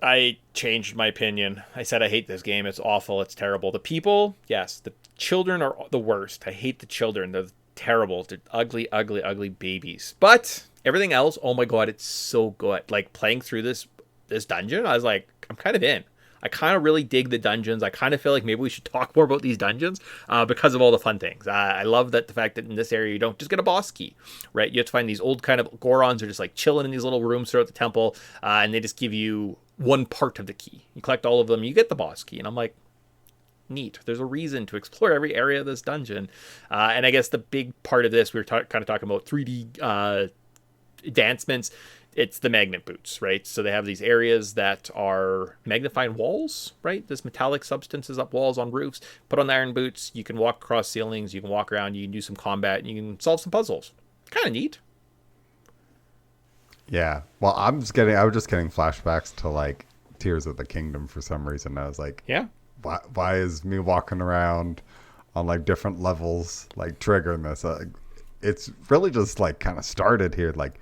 I changed my opinion. I said I hate this game. It's awful. It's terrible. The people, yes, the children are the worst. I hate the children. They're terrible. They're ugly, ugly, ugly babies. But everything else, oh my god, it's so good. Like playing through this dungeon, I was like, I'm kind of in. I kind of really dig the dungeons. I kind of feel like maybe we should talk more about these dungeons because of all the fun things. I love that the fact that in this area you don't just get a boss key, right? You have to find these old kind of Gorons are just like chilling in these little rooms throughout the temple, and they just give you one part of the key. You collect all of them, you get the boss key, and I'm like, neat. There's a reason to explore every area of this dungeon, and I guess the big part of this we were kind of talking about 3D advancements. It's the magnet boots, right? So they have these areas that are magnifying walls, right? This metallic substance is up walls on roofs. Put on the iron boots, you can walk across ceilings, you can walk around, you can do some combat, and you can solve some puzzles. Kind of neat. Yeah. Well, I was just getting flashbacks to like Tears of the Kingdom for some reason. I was like, Yeah. why is me walking around on like different levels like triggering this? It's really just like kind of started here. Like,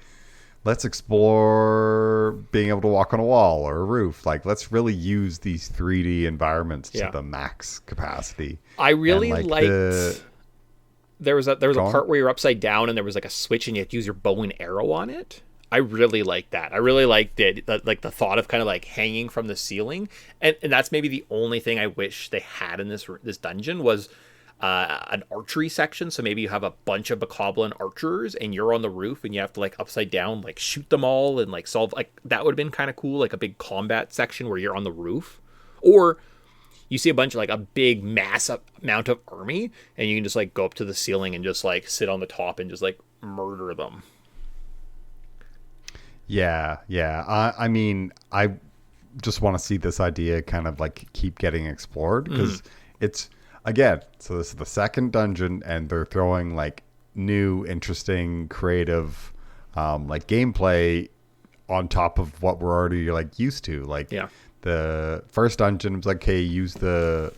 let's explore being able to walk on a wall or a roof. Like, let's really use these 3D environments to the max capacity. I really and, liked. There was a Go on. part where you're upside down and there was like a switch and you had to use your bow and arrow on it. I really liked that. I really liked it, like the thought of kind of like hanging from the ceiling, and that's maybe the only thing I wish they had in this dungeon was an archery section. So maybe you have a bunch of bokoblin archers and you're on the roof and you have to like upside down like shoot them all and like solve, like that would have been kind of cool, like a big combat section where you're on the roof, or you see a bunch of like a big massive amount of army and you can just like go up to the ceiling and just like sit on the top and just like murder them. Yeah, yeah. I mean, I just want to see this idea kind of like keep getting explored because it's again. So this is the second dungeon, and they're throwing like new, interesting, creative, like gameplay on top of what we're already like used to. Like Yeah. the first dungeon was like, hey, use the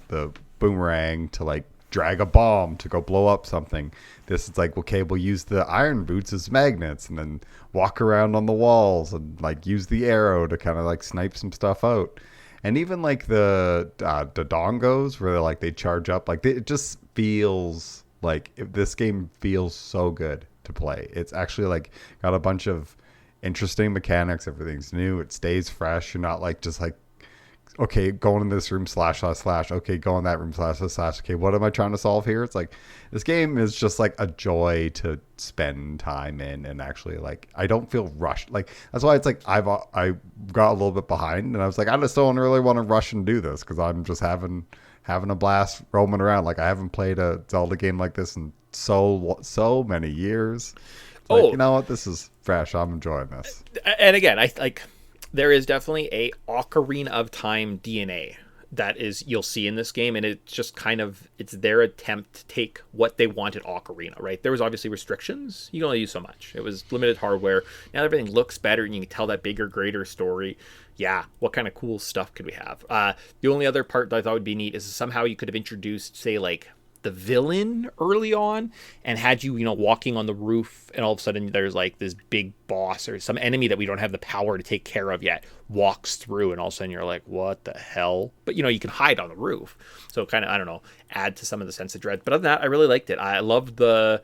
boomerang to like drag a bomb to go blow up something. This is like, okay, we'll use the iron boots as magnets and then walk around on the walls and like use the arrow to kind of like snipe some stuff out. And even like the dongos where like they charge up, like it just feels like this game feels so good to play. It's actually like got a bunch of interesting mechanics. Everything's new. It stays fresh. You're not like just like, okay, go in this room slash. Okay, go in that room slash. Okay, what am I trying to solve here? It's like this game is just like a joy to spend time in, and actually like I don't feel rushed. Like that's why it's like I got a little bit behind, and I was like I just don't really want to rush and do this because I'm just having a blast roaming around. Like I haven't played a Zelda game like this in so many years. It's like, you know what? This is fresh. I'm enjoying this. And again, I like there is definitely a Ocarina of Time DNA that is you'll see in this game, and it's just kind of it's their attempt to take what they wanted Ocarina, right? There was obviously restrictions. You can only use so much. It was limited hardware. Now everything looks better and you can tell that bigger, greater story. Yeah, what kind of cool stuff could we have? The only other part that I thought would be neat is somehow you could have introduced, say, like the villain early on and had you walking on the roof, and all of a sudden there's like this big boss or some enemy that we don't have the power to take care of yet walks through, and all of a sudden you're like, what the hell? But you can hide on the roof, so kind of, I don't know, add to some of the sense of dread. But other than that, I really liked it. I loved the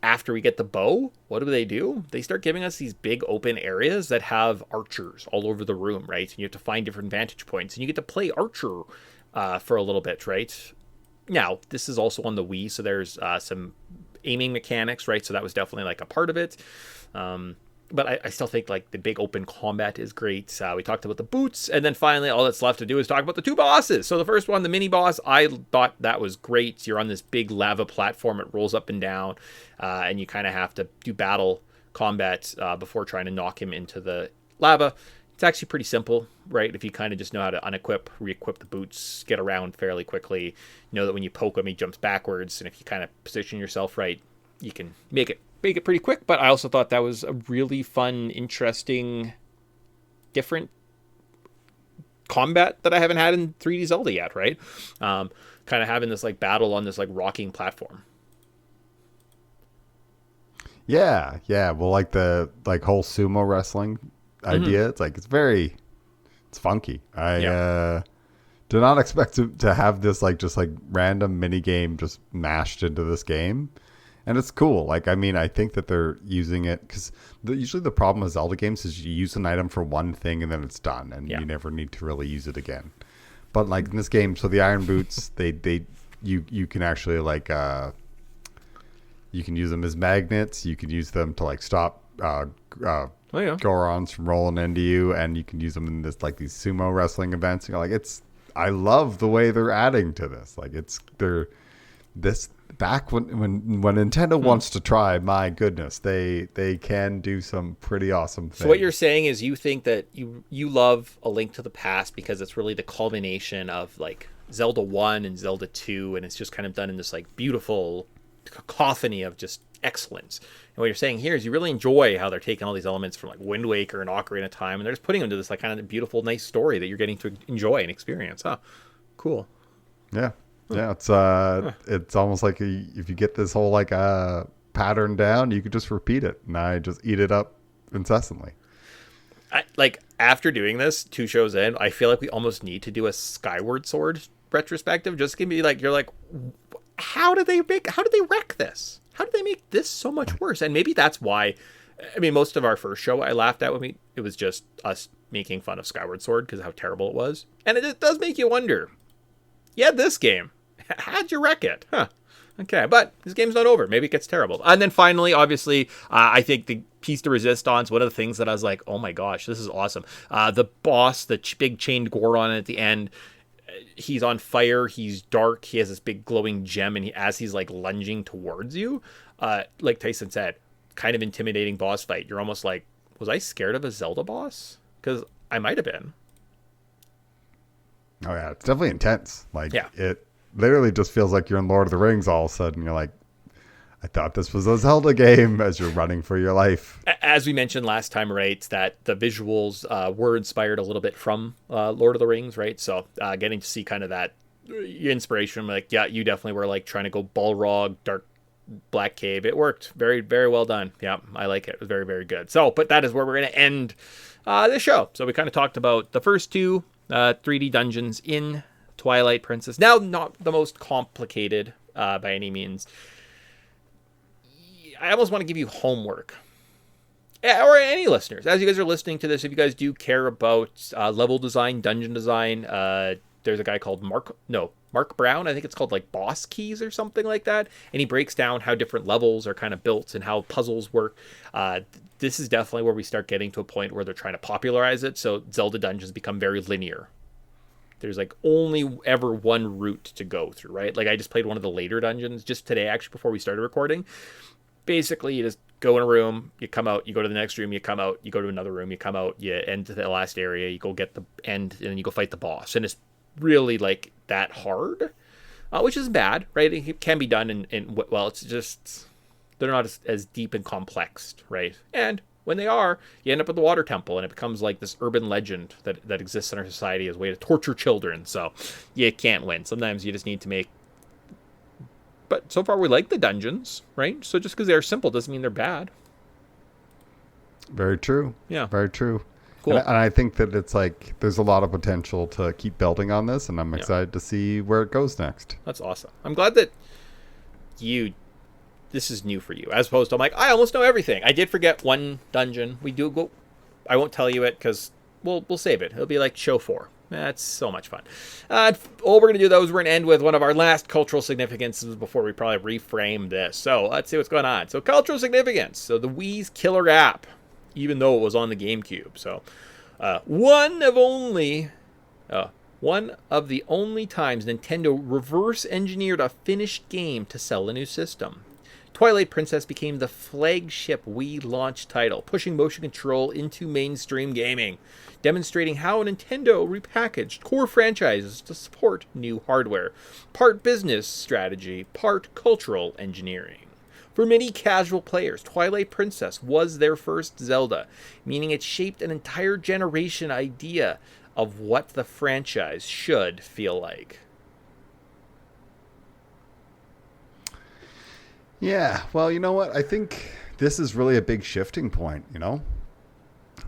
after we get the bow, what do? They start giving us these big open areas that have archers all over the room, right? And you have to find different vantage points, and you get to play archer for a little bit, right? Now, this is also on the Wii, so there's some aiming mechanics, right? So that was definitely like a part of it. But I still think like the big open combat is great. We talked about the boots, and then finally all that's left to do is talk about the two bosses. So the first one, the mini boss, I thought that was great. You're on this big lava platform. It rolls up and down, and you kind of have to do battle combat before trying to knock him into the lava. It's actually pretty simple, right? If you kind of just know how to unequip, re-equip the boots, get around fairly quickly, you know that when you poke him, he jumps backwards, and if you kind of position yourself right, you can make it pretty quick. But I also thought that was a really fun, interesting, different combat that I haven't had in 3D Zelda yet, right? kind of having this like battle on this like rocking platform. Yeah, yeah. Well, like the whole sumo wrestling idea, it's like it's funky. I did not expect to have this like just like random mini game just mashed into this game, and it's cool. Like, I mean, I think that they're using it because usually the problem with Zelda games is you use an item for one thing and then it's done, and you never need to really use it again. But like in this game, so the iron boots, you can actually like you can use them as magnets. You can use them to like stop Gorons from rolling into you, and you can use them in this like these sumo wrestling events. You know, like I love the way they're adding to this. Like this back when Nintendo wants to try. My goodness, they can do some pretty awesome things. So what you're saying is you think that you love A Link to the Past because it's really the culmination of like Zelda 1 and Zelda 2, and it's just kind of done in this like beautiful cacophony of just excellence. And what you're saying here is you really enjoy how they're taking all these elements from like Wind Waker and Ocarina of Time, and they're just putting them into this like kind of beautiful, nice story that you're getting to enjoy and experience. Huh? Cool. Yeah. Yeah. It's almost like if you get this whole like pattern down, you could just repeat it, and I just eat it up incessantly. Like after doing this 2 shows in, I feel like we almost need to do a Skyward Sword retrospective. Just gonna be like, you're like, how did they wreck this? How did they make this so much worse? And maybe that's why. I mean, most of our first show I laughed at it was just us making fun of Skyward Sword because of how terrible it was. And it does make you wonder. Yeah, this game. How'd you wreck it? Huh. Okay, but this game's not over. Maybe it gets terrible. And then finally, obviously, I think the piece de resistance, one of the things that I was like, oh my gosh, this is awesome. The boss, the big chained Goron at the end, he's on fire, he's dark, he has this big glowing gem, and as he's like lunging towards you, like Tyson said, kind of intimidating boss fight. You're almost like, was I scared of a Zelda boss? Because I might have been. Oh yeah, it's definitely intense. Like it literally just feels like you're in Lord of the Rings all of a sudden. You're like, I thought this was a Zelda game as you're running for your life. As we mentioned last time, right, that the visuals were inspired a little bit from Lord of the Rings, right? So getting to see kind of that inspiration, like, yeah, you definitely were like trying to go Balrog, Dark Black Cave. It worked. Very, very well done. Yeah, I like it. It was very, very good. So, but that is where we're going to end this show. So we kind of talked about the first 2 3D dungeons in Twilight Princess. Now, not the most complicated by any means. I almost want to give you homework. Or any listeners. As you guys are listening to this, if you guys do care about level design, dungeon design, there's a guy called Mark Brown. I think it's called like Boss Keys or something like that. And he breaks down how different levels are kind of built and how puzzles work. This is definitely where we start getting to a point where they're trying to popularize it. So Zelda dungeons become very linear. There's like only ever one route to go through, right? Like I just played one of the later dungeons just today, actually, before we started recording. Basically, you just go in a room, you come out, you go to the next room, you come out, you go to another room, you come out, you end to the last area, you go get the end, and then you go fight the boss. And it's really like that hard, which is bad, right? It can be done well, it's just, they're not as deep and complex, right? And when they are, you end up at the water temple, and it becomes like this urban legend that exists in our society as a way to torture children. So you can't win. Sometimes you just need to make. But so far we like the dungeons, right? So just because they're simple doesn't mean they're bad. Very true. Yeah. Very true. Cool. And I think that it's like there's a lot of potential to keep building on this, and I'm excited to see where it goes next. That's awesome. I'm glad that this is new for you, as opposed to I'm like, I almost know everything. I did forget one dungeon. We do go. I won't tell you it because we'll save it. It'll be like show 4. That's so much fun. All we're going to do, though, is we're going to end with one of our last cultural significances before we probably reframe this. So let's see what's going on. So cultural significance. So the Wii's killer app, even though it was on the GameCube. So one of the only times Nintendo reverse engineered a finished game to sell a new system. Twilight Princess became the flagship Wii launch title, pushing motion control into mainstream gaming, demonstrating how Nintendo repackaged core franchises to support new hardware. Part business strategy, part cultural engineering. For many casual players, Twilight Princess was their first Zelda, meaning it shaped an entire generation idea of what the franchise should feel like. Yeah. Well, you know what? I think this is really a big shifting point,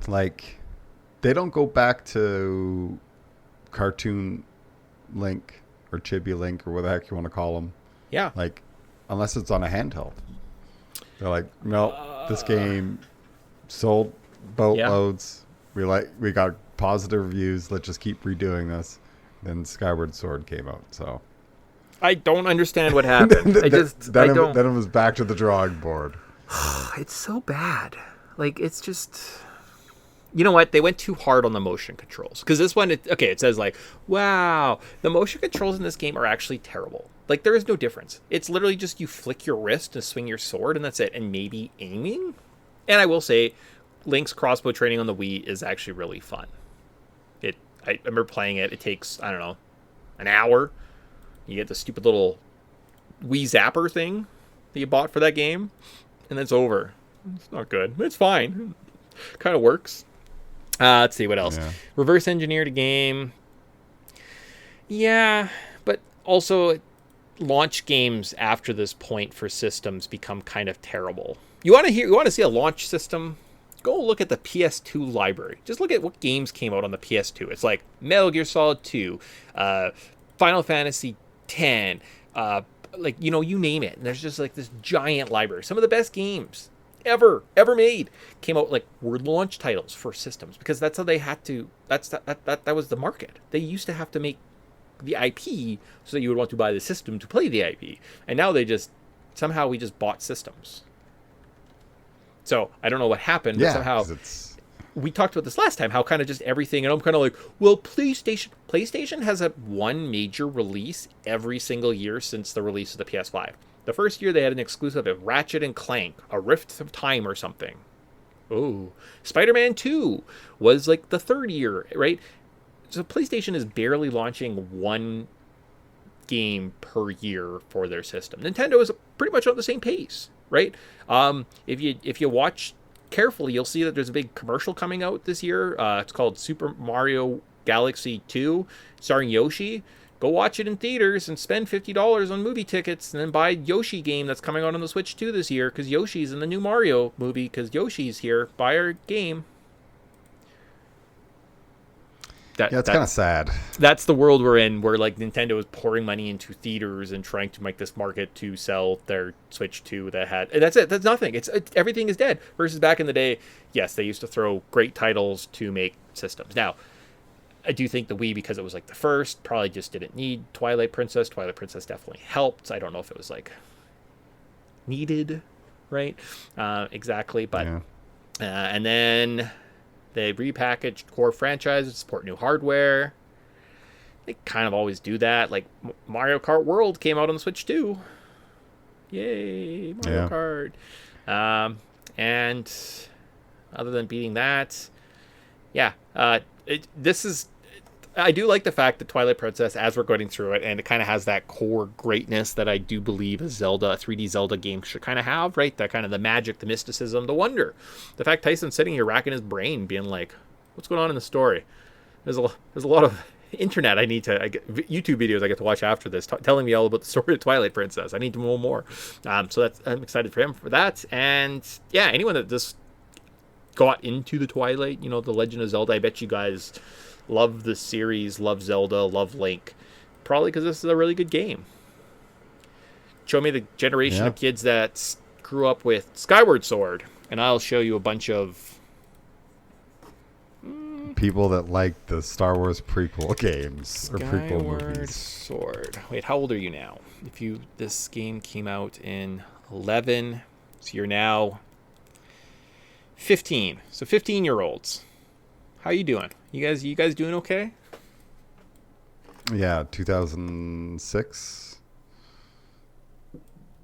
Like, they don't go back to cartoon Link or Chibi Link or what the heck you want to call them. Yeah. Like, unless it's on a handheld. They're like, no, this game sold boatloads. Yeah. We got positive reviews. Let's just keep redoing this. Then Skyward Sword came out, so I don't understand what happened. I don't. Then it was back to the drawing board. It's so bad. Like, it's just... You know what? They went too hard on the motion controls. Because this one, it says like, wow, the motion controls in this game are actually terrible. Like, there is no difference. It's literally just you flick your wrist and swing your sword, and that's it. And maybe aiming? And I will say, Link's crossbow training on the Wii is actually really fun. I remember playing it. It takes, I don't know, an hour. You get the stupid little Wii Zapper thing that you bought for that game, and then it's over. It's not good. It's fine. Kind of works. Let's see, what else? Yeah. Reverse engineered a game. Yeah, but also launch games after this point for systems become kind of terrible. You want to see a launch system? Go look at the PS2 library. Just look at what games came out on the PS2. It's like Metal Gear Solid 2, Final Fantasy 10, you name it. And there's just like this giant library. Some of the best games ever made came out were launch titles for systems, because that's how they had to. That was the market. They used to have to make the IP so that you would want to buy the system to play the IP. And now we just bought systems. So I don't know what happened, but somehow we talked about this last time, how kind of just everything, and I'm kind of like, well, PlayStation has one major release every single year since the release of the PS5. The first year they had an exclusive of Ratchet and Clank, A Rift of Time or something. Oh, Spider-Man 2 was like the third year, right? So PlayStation is barely launching one game per year for their system. Nintendo is pretty much on the same pace, right? If you watch carefully, you'll see that there's a big commercial coming out this year. It's called Super Mario Galaxy 2, starring Yoshi. Go watch it in theaters and spend $50 on movie tickets, and then buy Yoshi game that's coming out on the Switch 2 this year, because Yoshi's in the new Mario movie, because Yoshi's here. Buy our game. It's kind of sad. That's the world we're in, where Nintendo is pouring money into theaters and trying to make this market to sell their Switch 2 that had... And that's it. That's nothing. Everything is dead. Versus back in the day, yes, they used to throw great titles to make systems. Now, I do think the Wii, because it was the first, probably just didn't need Twilight Princess. Twilight Princess definitely helped. I don't know if it was needed, right? Exactly. But and then they repackaged core franchises, support new hardware. They kind of always do that. Mario Kart World came out on the Switch too. Yay, Mario Kart. And other than beating that, I do like the fact that Twilight Princess, as we're going through it, and it kind of has that core greatness that I do believe a 3D Zelda game should kind of have, right? That kind of the magic, the mysticism, the wonder. The fact Tyson's sitting here racking his brain, being like, what's going on in the story? There's a lot of internet YouTube videos I get to watch after this, telling me all about the story of Twilight Princess. I need to know more. So I'm excited for him for that. And yeah, anyone that just got into the Twilight, the Legend of Zelda, I bet you guys love the series, love Zelda, love Link. Probably because this is a really good game. Show me the generation of kids that grew up with Skyward Sword, and I'll show you a bunch of people that like the Star Wars prequel games or prequel movies. Sword. Wait, how old are you now? This game came out in 11, so you're now 15. So 15-year-olds. How you doing? You guys doing okay? Yeah, 2006.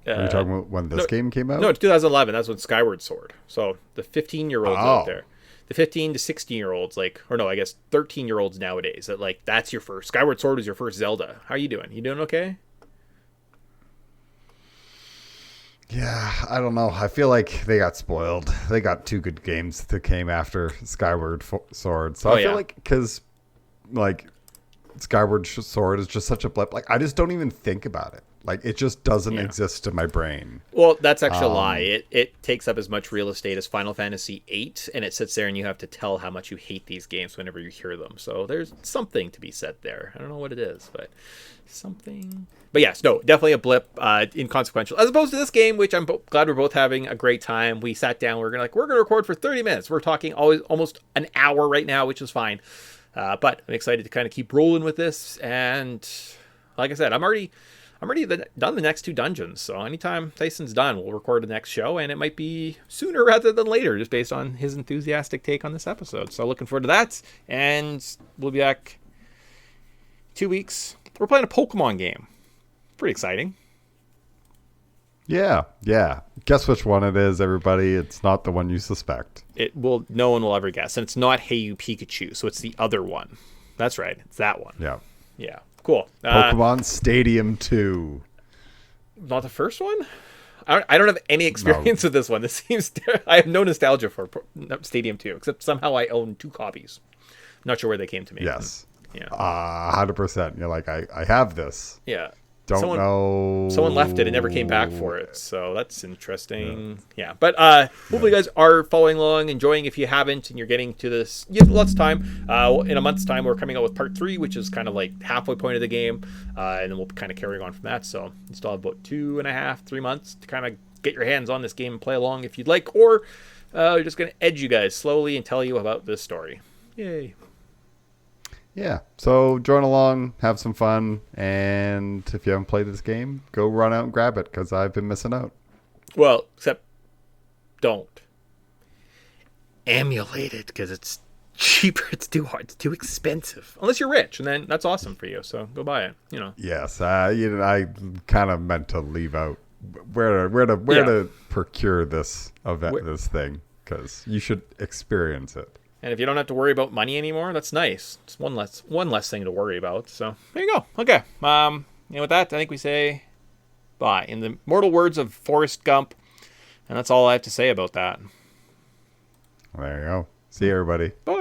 Are you talking about when this game came out? No, it's 2011. That's when Skyward Sword. So the 15-year-olds out there. The 15 to 16-year-olds, I guess 13-year-olds nowadays, that's your first. Skyward Sword was your first Zelda. How are you doing? You doing okay? Yeah, I don't know. I feel like they got spoiled. They got two good games that came after Skyward Sword. So I feel because Skyward Sword is just such a blip. I just don't even think about it. Like, it just doesn't Yeah. exist in my brain. Well, that's actually a lie. It takes up as much real estate as Final Fantasy VIII, and it sits there and you have to tell how much you hate these games whenever you hear them. So there's something to be said there. I don't know what it is, but something. But yes, no, definitely a blip, inconsequential. As opposed to this game, which I'm glad we're both having a great time. We sat down, we're gonna record for 30 minutes. We're talking almost an hour right now, which is fine. But I'm excited to kind of keep rolling with this, and like I said, I'm already done the next 2 dungeons, so anytime Tyson's done, we'll record the next show, and it might be sooner rather than later, just based on his enthusiastic take on this episode. So looking forward to that, and we'll be back 2 weeks. We're playing a Pokemon game. Pretty exciting. Yeah. Guess which one it is, everybody. It's not the one you suspect. No one will ever guess, and it's not Hey You Pikachu, so it's the other one. That's right, it's that one. Yeah. Cool. Pokemon Stadium 2. Not the first one? I don't have any experience with this one. This seems... I have no nostalgia for Stadium 2, except somehow I own 2 copies. I'm not sure where they came to me. Yes. Yeah. 100%. You're like, I have this. Yeah. Don't know. Someone left it and never came back for it, so that's interesting. Yeah. But hopefully you guys are following along, enjoying. If you haven't and you're getting to this, you have lots of time. In a month's time, we're coming out with part 3, which is kind of like halfway point of the game, and then we'll kind of carry on from that. So you still have about 2.5, 3 months to kind of get your hands on this game and play along if you'd like, or we're just going to edge you guys slowly and tell you about this story. Yay. Yeah, so join along, have some fun, and if you haven't played this game, go run out and grab it, because I've been missing out. Well, except don't. Emulate it, because it's cheaper. It's too hard. It's too expensive. Unless you're rich, and then that's awesome for you, so go buy it, Yes, I kind of meant to leave out where to procure this this thing, because you should experience it. And if you don't have to worry about money anymore, that's nice. It's one less thing to worry about. So there you go. Okay. With that, I think we say bye. In the mortal words of Forrest Gump, and that's all I have to say about that. There you go. See you, everybody. Bye.